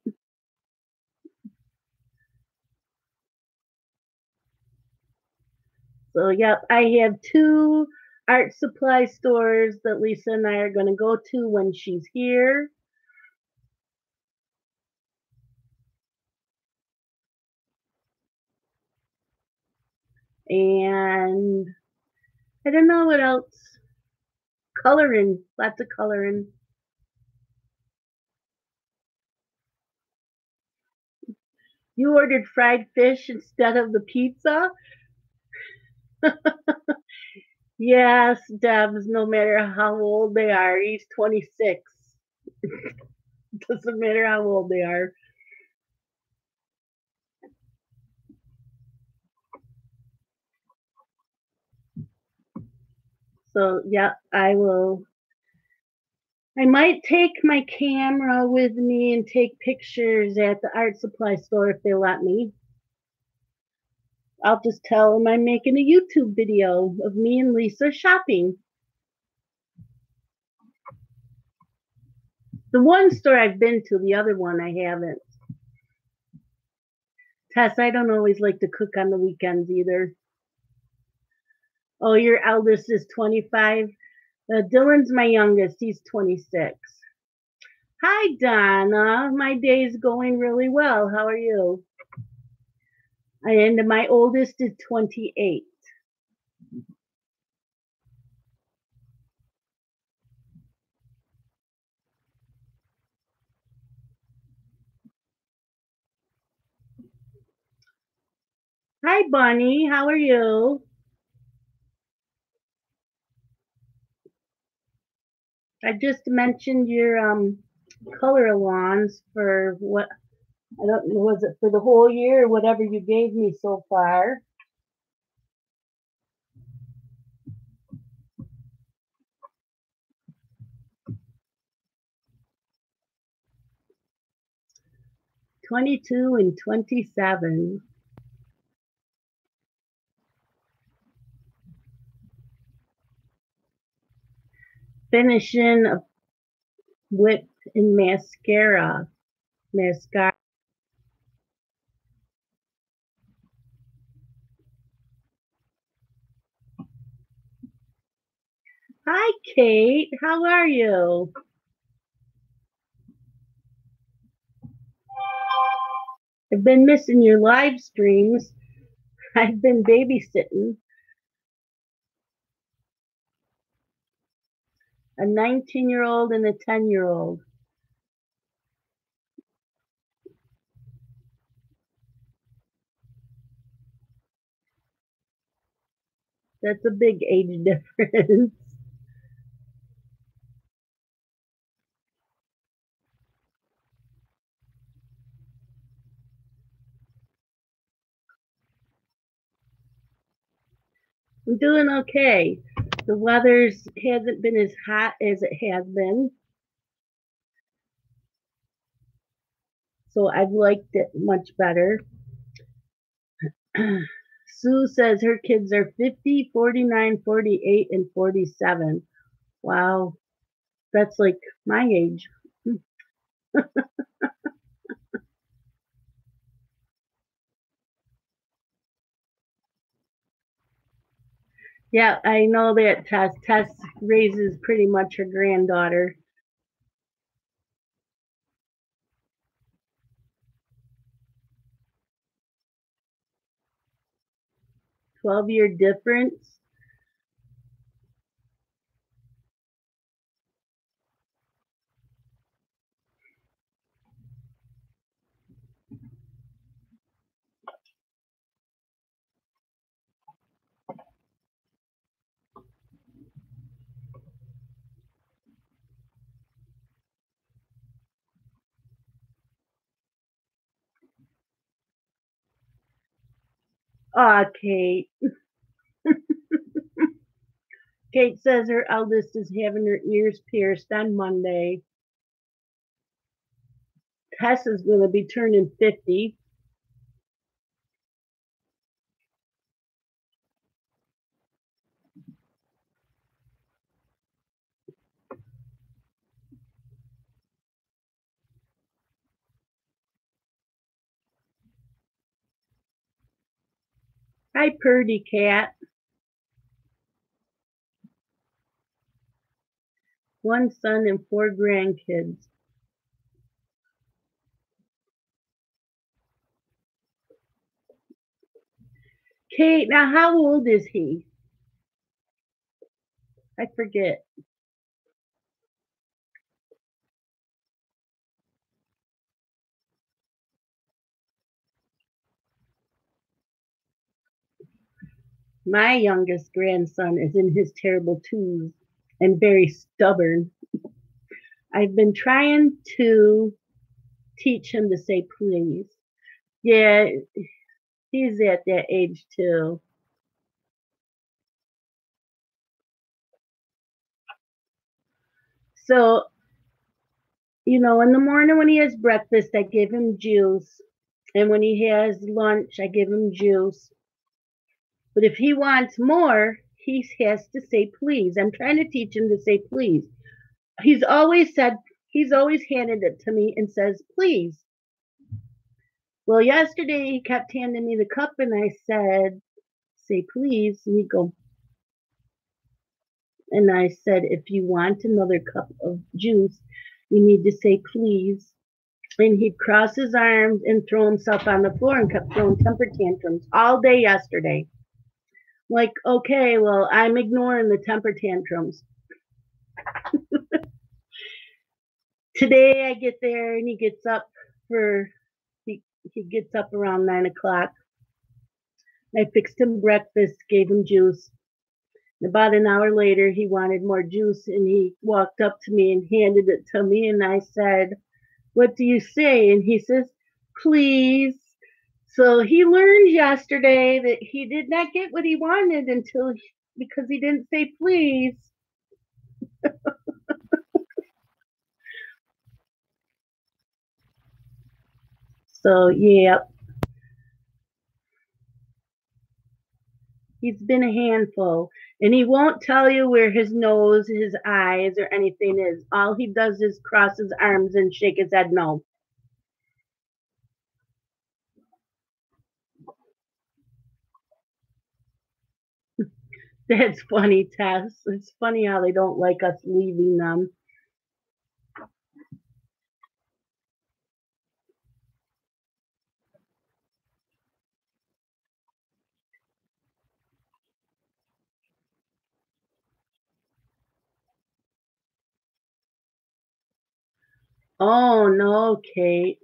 So, yep, I have two art supply stores that Lisa and I are going to go to when she's here. And I don't know what else. Coloring, lots of coloring. You ordered fried fish instead of the pizza? Yes, Debs, no matter how old they are. He's 26. Doesn't matter how old they are. So, yeah, I will. I might take my camera with me and take pictures at the art supply store if they let me. I'll just tell them I'm making a YouTube video of me and Lisa shopping. The one store I've been to, the other one I haven't. Tess, I don't always like to cook on the weekends either. Oh, your eldest is 25? Dylan's my youngest. He's 26. Hi, Donna. My day's going really well. How are you? And my oldest is 28. Hi, Bunny. How are you? I just mentioned your color alongs for what I don't know, was it for the whole year or whatever you gave me so far? '22 and '27. Finishing a whip and mascara. Mascara. Hi, Kate. How are you? I've been missing your live streams. I've been babysitting a 19-year-old and a 10-year-old. That's a big age difference. I'm doing okay. The weather's hasn't been as hot as it has been, so I've liked it much better. Sue says her kids are 50, 49, 48, and 47. Wow, that's like my age. Yeah, I know that Tess. Tess raises pretty much her granddaughter. 12-year difference. Aw, Kate. Kate says her eldest is having her ears pierced on Monday. Tess is going to be turning 50. Hi, Purdy Cat. One son and 4 grandkids. Kate, now how old is he? I forget. My youngest grandson is in his terrible twos and very stubborn. I've been trying to teach him to say please. Yeah, he's at that age too. So, in the morning when he has breakfast, I give him juice. And when he has lunch, I give him juice. But if he wants more, he has to say please. I'm trying to teach him to say please. He's always said, he's always handed it to me and says, please. Well, yesterday he kept handing me the cup and I said, say please. And he'd go, and I said, if you want another cup of juice, you need to say please. And he'd cross his arms and throw himself on the floor and kept throwing temper tantrums all day yesterday. Like, okay, well, I'm ignoring the temper tantrums. Today I get there and he gets up around 9 o'clock. I fixed him breakfast, gave him juice. About an hour later, he wanted more juice and he walked up to me and handed it to me. And I said, what do you say? And he says, please. So he learned yesterday that he did not get what he wanted because he didn't say please. So, yeah, he's been a handful. And he won't tell you where his nose, his eyes, or anything is. All he does is cross his arms and shake his head no. That's funny, Tess. It's funny how they don't like us leaving them. Oh, no, Kate.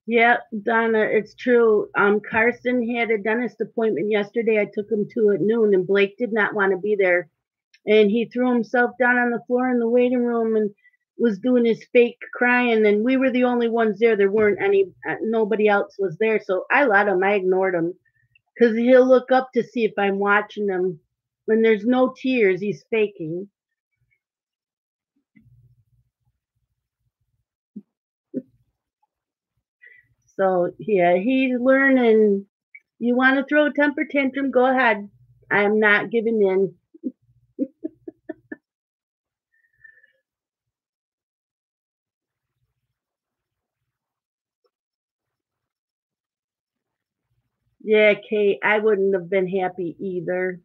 Yeah, Donna, it's true. Carson had a dentist appointment yesterday. I took him to at noon, and Blake did not want to be there. And he threw himself down on the floor in the waiting room and was doing his fake crying. And we were the only ones there. There weren't nobody else was there. So I let him. I ignored him because he'll look up to see if I'm watching him. When there's no tears, he's faking. So yeah, he's learning. You want to throw a temper tantrum? Go ahead. I'm not giving in. Yeah, Kate, I wouldn't have been happy either.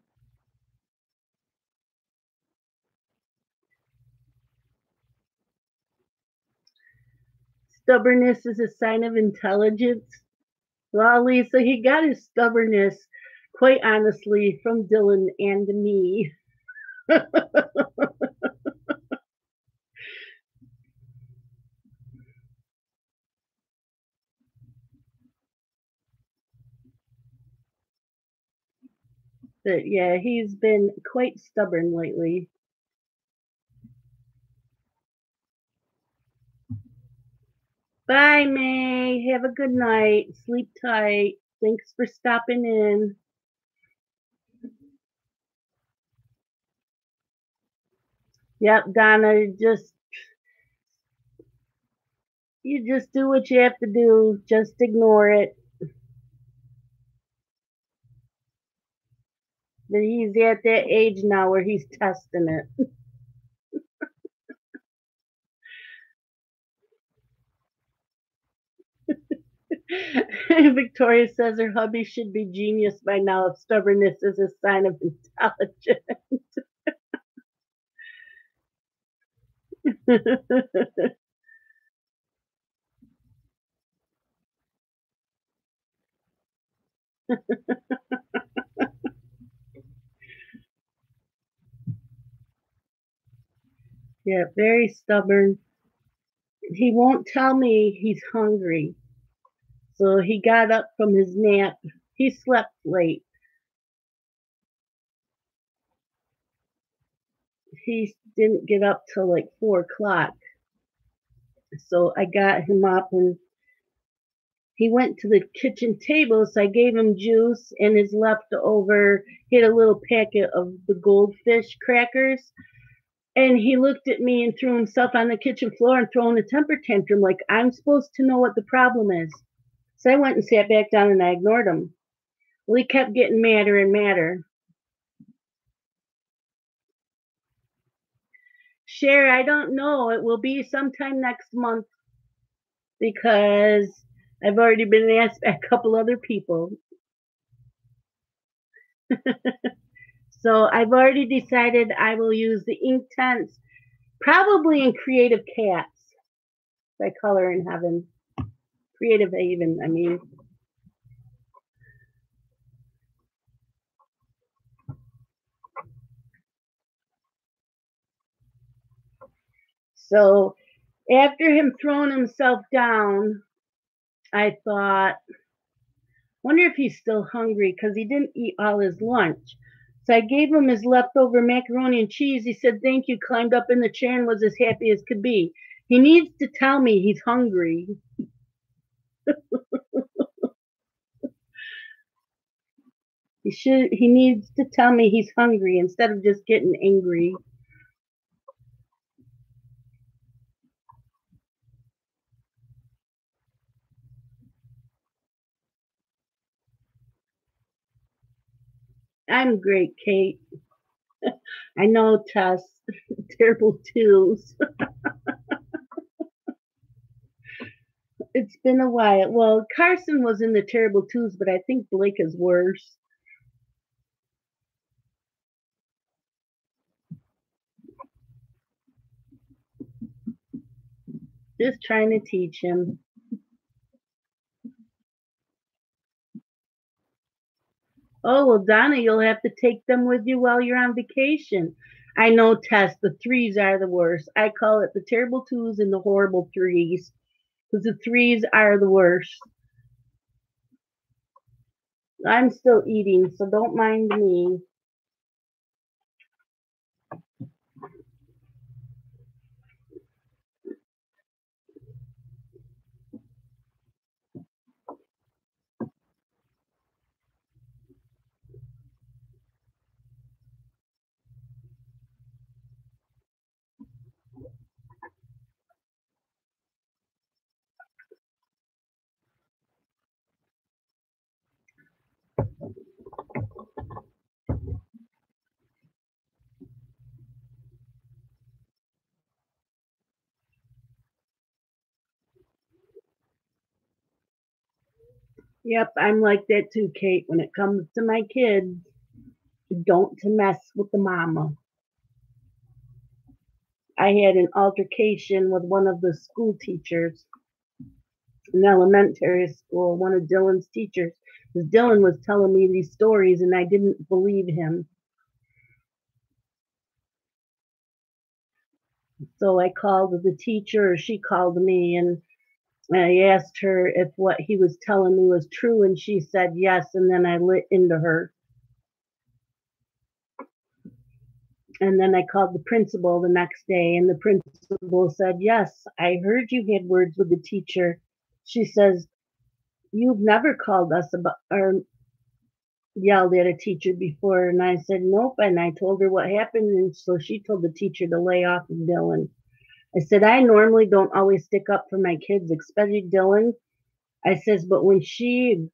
Stubbornness is a sign of intelligence. Well, Lisa, he got his stubbornness, quite honestly, from Dylan and me. But yeah, he's been quite stubborn lately. Bye, May. Have a good night. Sleep tight. Thanks for stopping in. Yep, Donna, you just do what you have to do. Just ignore it. But he's at that age now where he's testing it. Victoria says her hubby should be genius by now if stubbornness is a sign of intelligence. Yeah, very stubborn. He won't tell me he's hungry. So he got up from his nap. He slept late. He didn't get up till like 4 o'clock. So I got him up and he went to the kitchen table. So I gave him juice and his leftover. He had a little packet of the goldfish crackers. And he looked at me and threw himself on the kitchen floor and throwing a temper tantrum like I'm supposed to know what the problem is. So I went and sat back down and I ignored him. Well, he kept getting madder and madder. Cher, I don't know. It will be sometime next month because I've already been asked by a couple other people. So I've already decided I will use the ink tints, probably in Creative Cats by Color in Heaven. Creative Haven, I mean. So after him throwing himself down, I thought, wonder if he's still hungry because he didn't eat all his lunch. So I gave him his leftover macaroni and cheese. He said, thank you, climbed up in the chair and was as happy as could be. He needs to tell me he's hungry. He needs to tell me he's hungry instead of just getting angry. I'm great, Kate. I know, Tess. Terrible twos. It's been a while. Well, Carson was in the terrible twos, but I think Blake is worse. Just trying to teach him. Oh, well, Donna, you'll have to take them with you while you're on vacation. I know, Tess, the threes are the worst. I call it the terrible twos and the horrible threes because the threes are the worst. I'm still eating, so don't mind me. Yep, I'm like that too, Kate. When it comes to my kids, don't to mess with the mama. I had an altercation with one of the school teachers in elementary school, one of Dylan's teachers, because Dylan was telling me these stories and I didn't believe him. So I called the teacher, or she called me, and I asked her if what he was telling me was true, and she said yes, and then I lit into her. And then I called the principal the next day, and the principal said, yes, I heard you had words with the teacher. She says, you've never called us about or yelled at a teacher before. And I said, nope. And I told her what happened. And so she told the teacher to lay off of Dylan. I said, I normally don't always stick up for my kids, especially Dylan. I says, but when she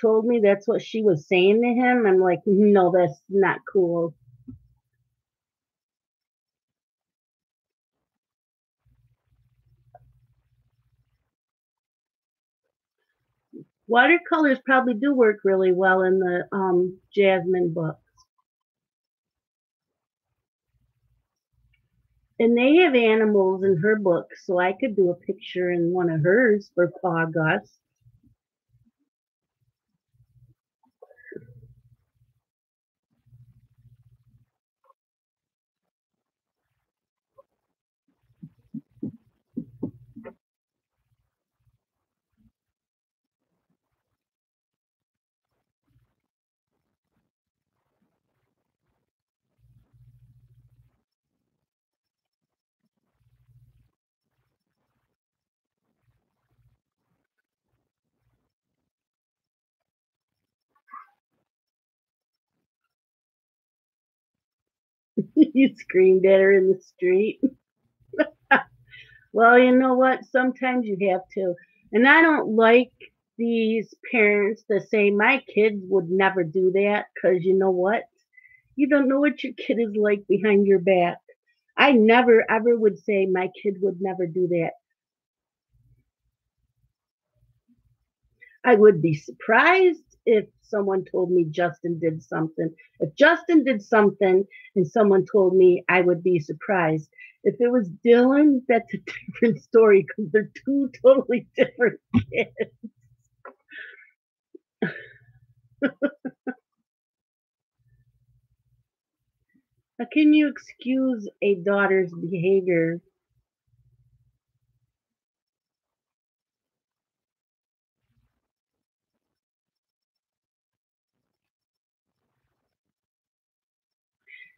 told me that's what she was saying to him, I'm like, no, that's not cool. Watercolors probably do work really well in the Jasmine book. And they have animals in her book, so I could do a picture in one of hers for August. You screamed at her in the street. Well, you know what? Sometimes you have to. And I don't like these parents that say my kids would never do that because you know what? You don't know what your kid is like behind your back. I never ever would say my kid would never do that. I would be surprised if someone told me Justin did something. If Justin did something and someone told me, I would be surprised. If it was Dylan, that's a different story because they're two totally different kids. How can you excuse a daughter's behavior?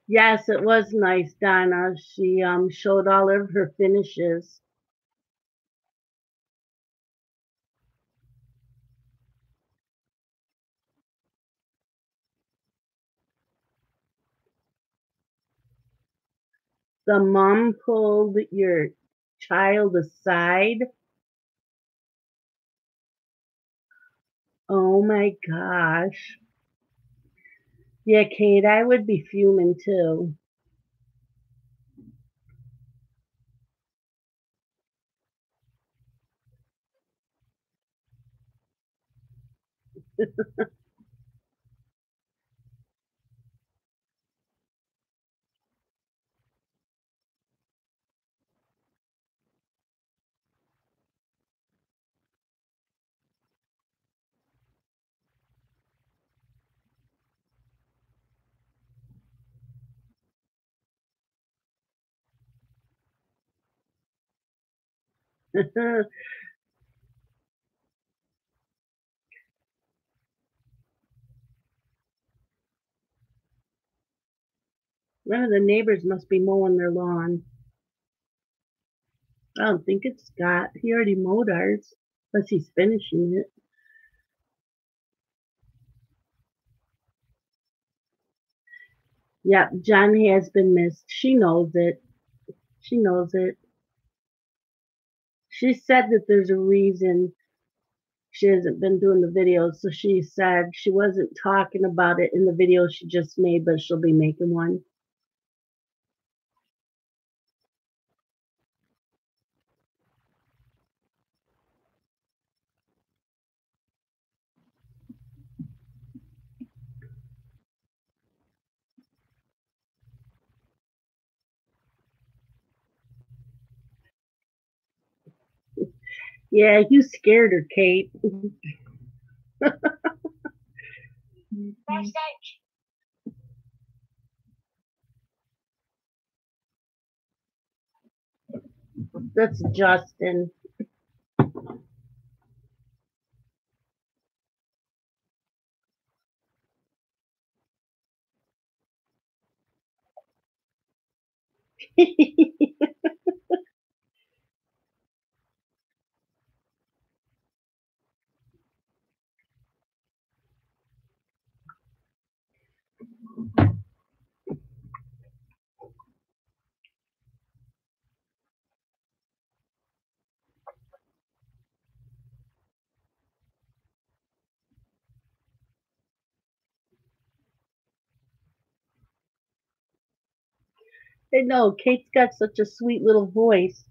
Yes, it was nice, Donna. She showed all of her finishes. The mom pulled your child aside. Oh my gosh. Yeah, Kate, I would be fuming too. One of the neighbors must be mowing their lawn. I don't think it's Scott. He already mowed ours, unless he's finishing it. Yep, John has been missed. She knows it. She knows it. She said that there's a reason she hasn't been doing the videos. So she said she wasn't talking about it in the video she just made, but she'll be making one. Yeah, you scared her, Kate. That's Justin. I know, Kate's got such a sweet little voice.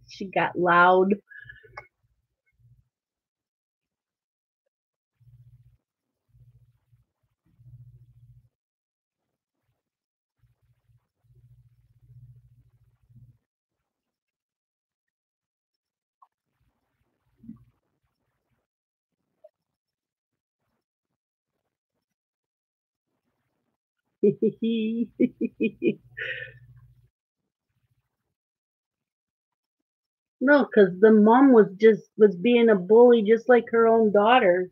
She got loud. No, because the mom was being a bully just like her own daughter.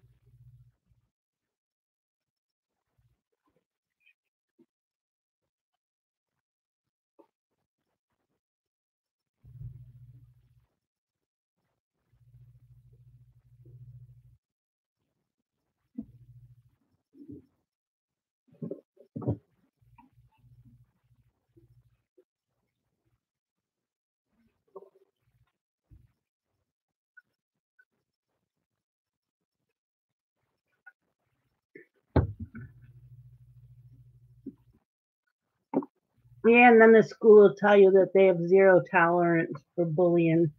Yeah, and then the school will tell you that they have zero tolerance for bullying.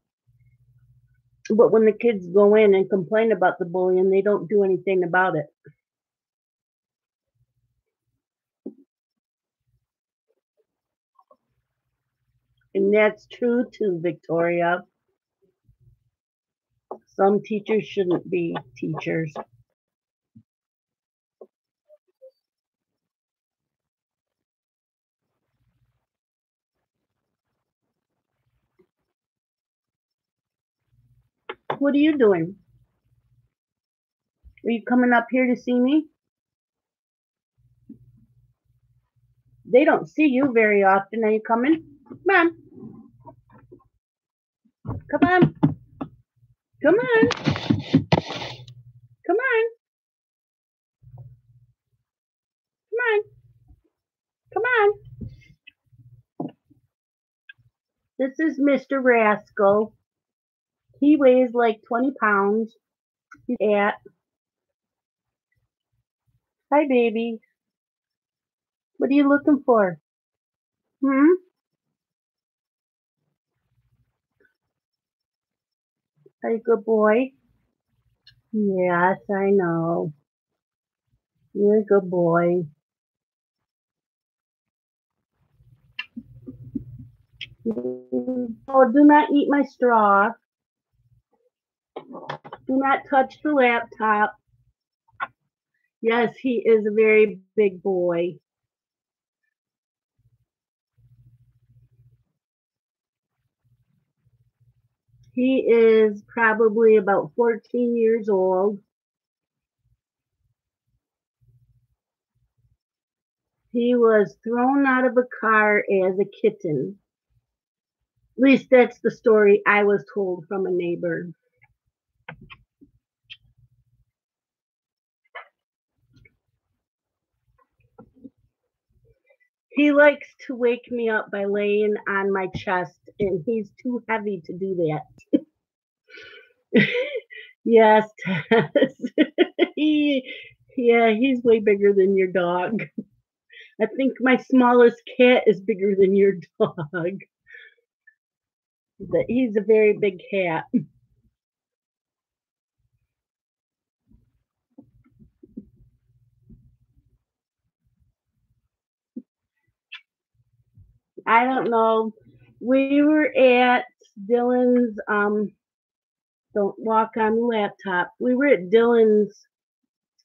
But when the kids go in and complain about the bullying, they don't do anything about it. And that's true too, Victoria. Some teachers shouldn't be teachers. What are you doing? Are you coming up here to see me? They don't see you very often. Are you coming? Come on. Come on. Come on. Come on. Come on. Come on. This is Mr. Rascal. He weighs like 20 pounds. He's at. Hi, baby. What are you looking for? Hmm? Are you a good boy? Yes, I know. You're a good boy. Oh, do not eat my straw. Do not touch the laptop. Yes, he is a very big boy. He is probably about 14 years old. He was thrown out of a car as a kitten. At least that's the story I was told from a neighbor. He likes to wake me up by laying on my chest, and he's too heavy to do that. Yes, Tess. he, yeah, he's way bigger than your dog. I think my smallest cat is bigger than your dog. But he's a very big cat. I don't know. We were at Dylan's don't walk on the laptop. We were at Dylan's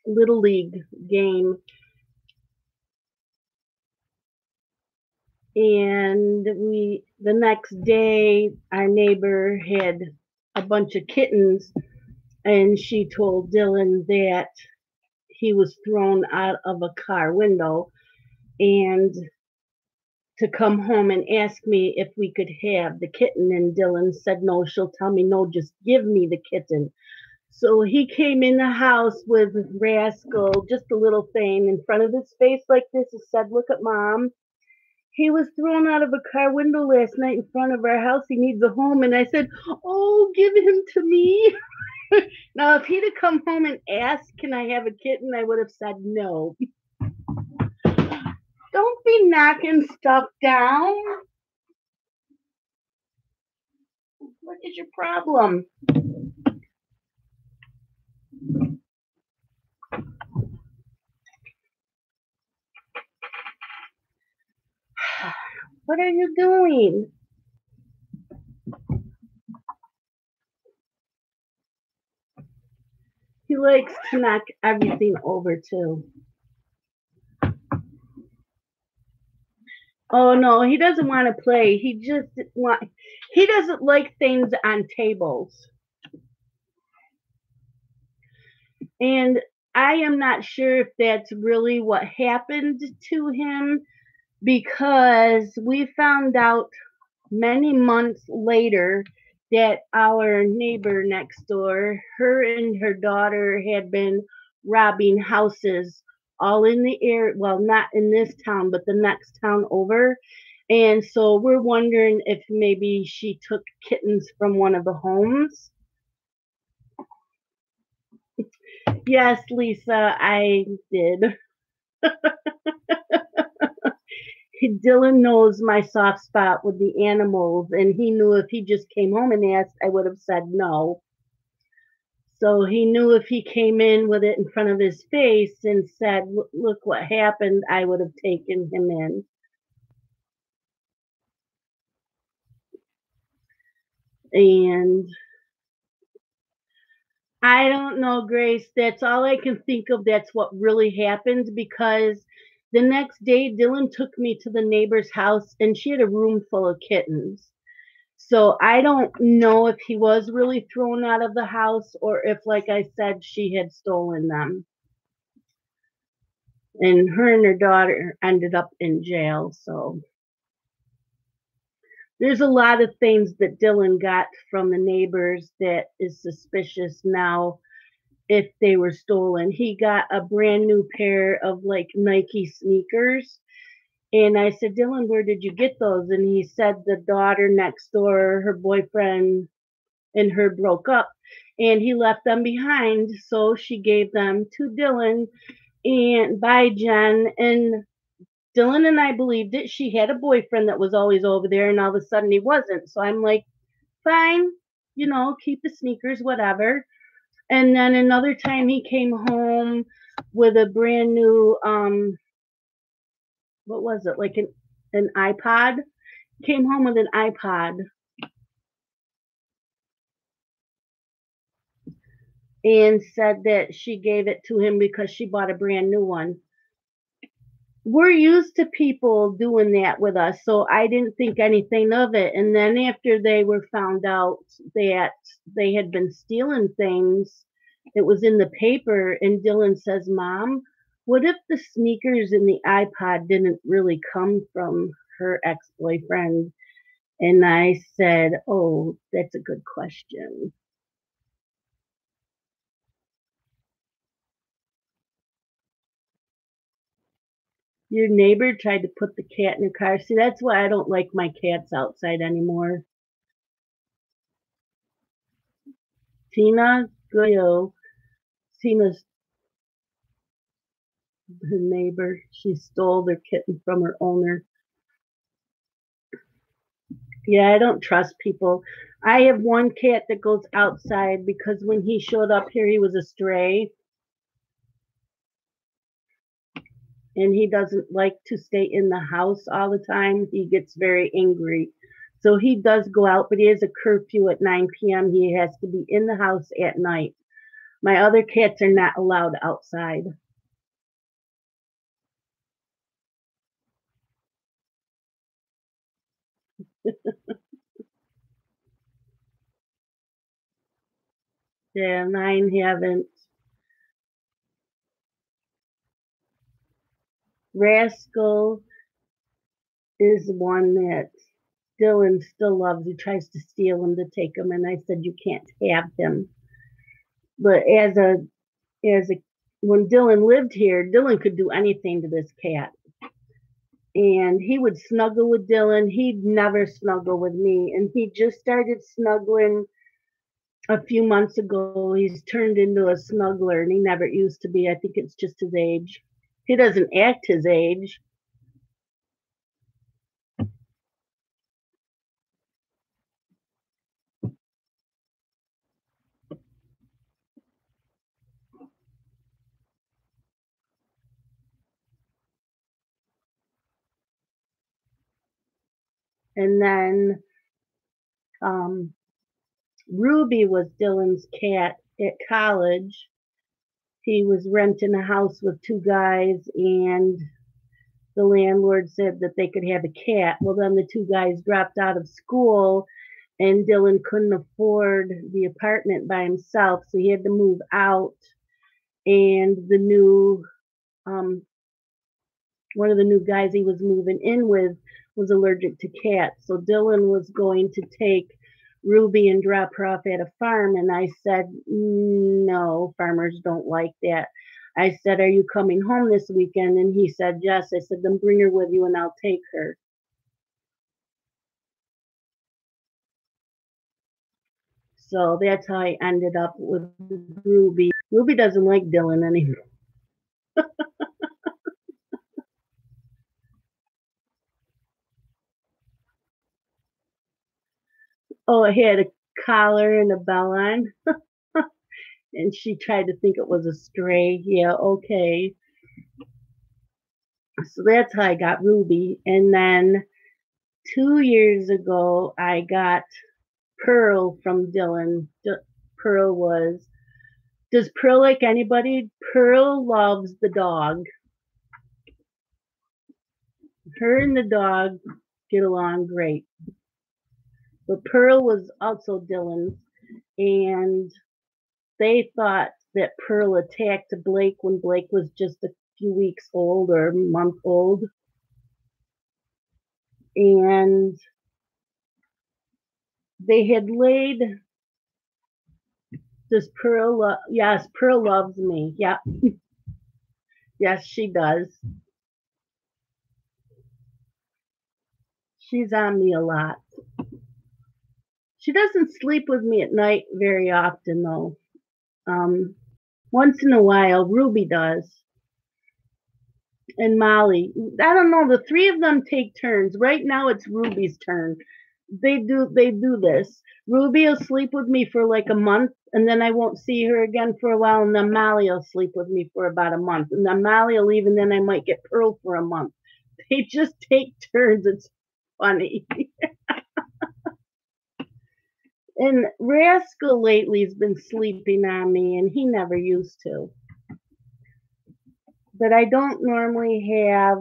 little league game, and we the next day our neighbor had a bunch of kittens, and she told Dylan that he was thrown out of a car window and to come home and ask me if we could have the kitten. And Dylan said, no, she'll tell me, no, just give me the kitten. So he came in the house with Rascal, just a little thing in front of his face like this, and said, look at mom. He was thrown out of a car window last night in front of our house. He needs a home. And I said, oh, give him to me. Now, if he'd have come home and asked, can I have a kitten? I would have said no. Don't be knocking stuff down. What is your problem? What are you doing? He likes to knock everything over too. Oh no, he doesn't want to play. He doesn't like things on tables. And I am not sure if that's really what happened to him, because we found out many months later that our neighbor next door, her and her daughter had been robbing houses all in the area. Well, not in this town, but the next town over. And so we're wondering if maybe she took kittens from one of the homes. Yes, Lisa, I did. Dylan knows my soft spot with the animals, and he knew if he just came home and asked, I would have said no. So he knew if he came in with it in front of his face and said, look what happened, I would have taken him in. And I don't know, Grace. That's all I can think of. That's what really happened, because the next day Dylan took me to the neighbor's house and she had a room full of kittens. So I don't know if he was really thrown out of the house or if, like I said, she had stolen them. And her and her daughter ended up in jail. So there's a lot of things that Dylan got from the neighbors that is suspicious now if they were stolen. He got a brand new pair of like Nike sneakers. And I said, Dylan, where did you get those? And he said the daughter next door, her boyfriend and her broke up and he left them behind. So she gave them to Dylan and by Jen. And Dylan and I believed it. She had a boyfriend that was always over there and all of a sudden he wasn't. So I'm like, fine, keep the sneakers, whatever. And then another time he came home with a brand new what was it? Like an iPod. Came home with an iPod and said that she gave it to him because she bought a brand new one. We're used to people doing that with us, so I didn't think anything of it. And then after they were found out that they had been stealing things, it was in the paper, and Dylan says, Mom, what if the sneakers and the iPod didn't really come from her ex-boyfriend? And I said, oh, that's a good question. Your neighbor tried to put the cat in the car. See, that's why I don't like my cats outside anymore. Tina, good. Tina's her neighbor. She stole their kitten from her owner. Yeah, I don't trust people. I have one cat that goes outside because when he showed up here, he was a stray. and he doesn't like to stay in the house all the time. He gets very angry. So he does go out, but he has a curfew at 9 p.m. He has to be in the house at night. My other cats are not allowed outside. Yeah, mine haven't. Rascal is one that Dylan still loves. He tries to steal him to take him, and I said you can't have him. But as a when Dylan lived here, Dylan could do anything to this cat. And he would snuggle with Dylan. He'd never snuggle with me. And he just started snuggling a few months ago. He's turned into a snuggler, and he never used to be. I think it's just his age. He doesn't act his age. And then um, Ruby was Dylan's cat at college. He was renting a house with two guys, and the landlord said that they could have a cat. Well, then the two guys dropped out of school, and Dylan couldn't afford the apartment by himself, so he had to move out. And the new um, one of the new guys he was moving in with was allergic to cats. So Dylan was going to take Ruby and drop her off at a farm. And I said, no, farmers don't like that. I said, are you coming home this weekend? And he said, yes. I said, then bring her with you and I'll take her. So that's how I ended up with Ruby. Ruby doesn't like Dylan anymore. Oh, I had a collar and a bell on. And she tried to think it was a stray. Yeah, okay. So that's how I got Ruby. And then 2 years ago, I got Pearl from Dylan. Pearl was, does Pearl like anybody? Pearl loves the dog. Her and the dog get along great. But Pearl was also Dylan's. And they thought that Pearl attacked Blake when Blake was just a few weeks old or a month old. And they had laid. Does Pearl? Yes, Pearl loves me. Yeah, yes, she does. She's on me a lot. She doesn't sleep with me at night very often, though. Um, Once in a while, Ruby does, and Molly. I don't know. The three of them take turns. Right now, it's Ruby's turn. They do this. Ruby will sleep with me for like a month, and then I won't see her again for a while, and then Molly will sleep with me for about a month, and then Molly will leave, and then I might get Pearl for a month. They just take turns. It's funny. And Rascal lately has been sleeping on me, and he never used to. But I don't normally have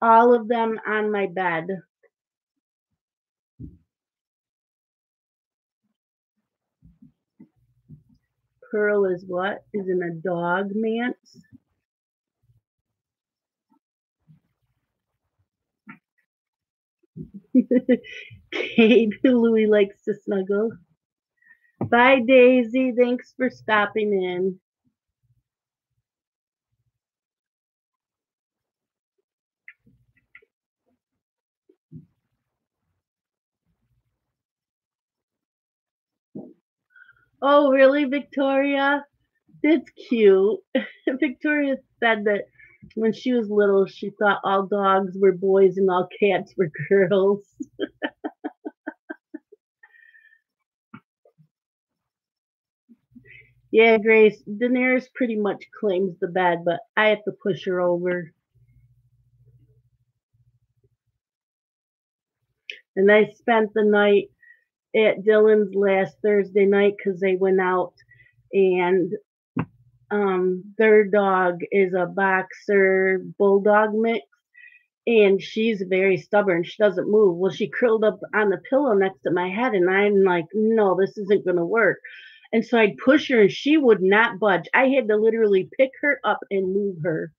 all of them on my bed. Pearl is what? Is in a dog manse. Kate, Louie likes to snuggle. Bye, Daisy. Thanks for stopping in. Oh, really, Victoria? That's cute. Victoria said that when she was little, she thought all dogs were boys and all cats were girls. Yeah, Grace, Daenerys pretty much claims the bed, but I have to push her over. And I spent the night at Dylan's last Thursday night because they went out, and their dog is a boxer bulldog mix, and she's very stubborn. She doesn't move. Well, she curled up on the pillow next to my head, and I'm like, no, this isn't going to work. And so I'd push her, and she would not budge. I had to literally pick her up and move her.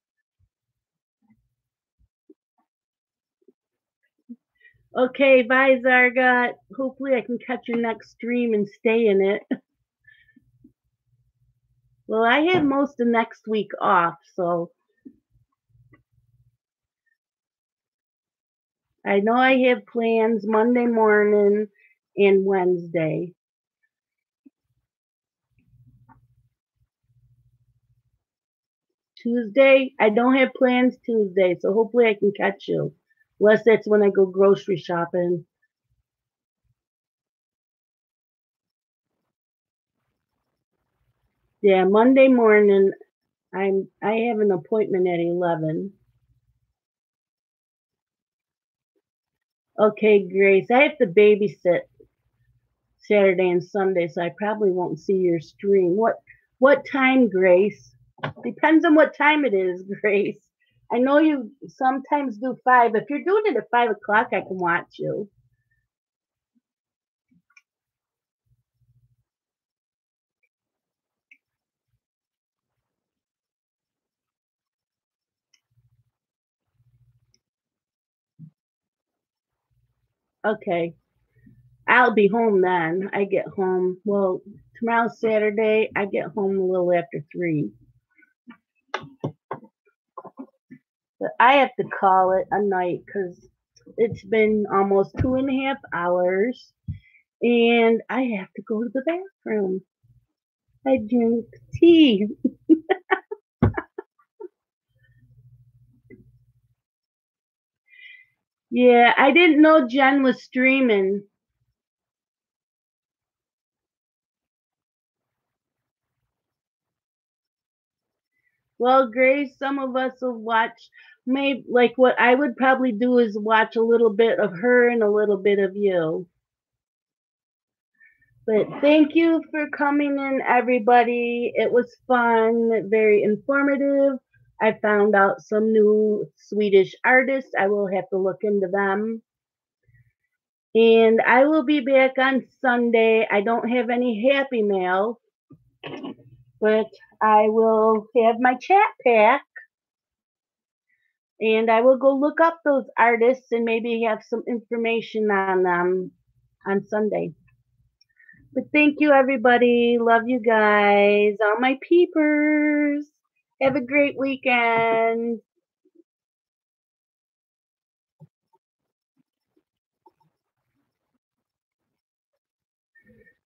Okay, bye, Zarga. Hopefully, I can catch your next stream and stay in it. Well, I have most of next week off, so I know I have plans Monday morning and Wednesday. Tuesday, I don't have plans Tuesday, so hopefully I can catch you. Unless that's when I go grocery shopping. Yeah, Monday morning I have an appointment at 11. Okay, Grace, I have to babysit Saturday and Sunday, so I probably won't see your stream. What time, Grace? Depends on what time it is, Grace. I know you sometimes do 5. If you're doing it at 5 o'clock, I can watch you. Okay. I'll be home then. I get home. Well, tomorrow's Saturday. I get home a little after 3. But I have to call it a night because it's been almost 2.5 hours and I have to go to the bathroom. I drink tea. Yeah, I didn't know Jen was streaming. Well, Grace, some of us will watch. Maybe like what I would probably do is watch a little bit of her and a little bit of you. But thank you for coming in, everybody. It was fun, very informative. I found out some new Swedish artists. I will have to look into them. And I will be back on Sunday. I don't have any happy mail, but I will have my chat pack. And I will go look up those artists and maybe have some information on them on Sunday. But thank you, everybody. Love you guys. All my peepers. Have a great weekend.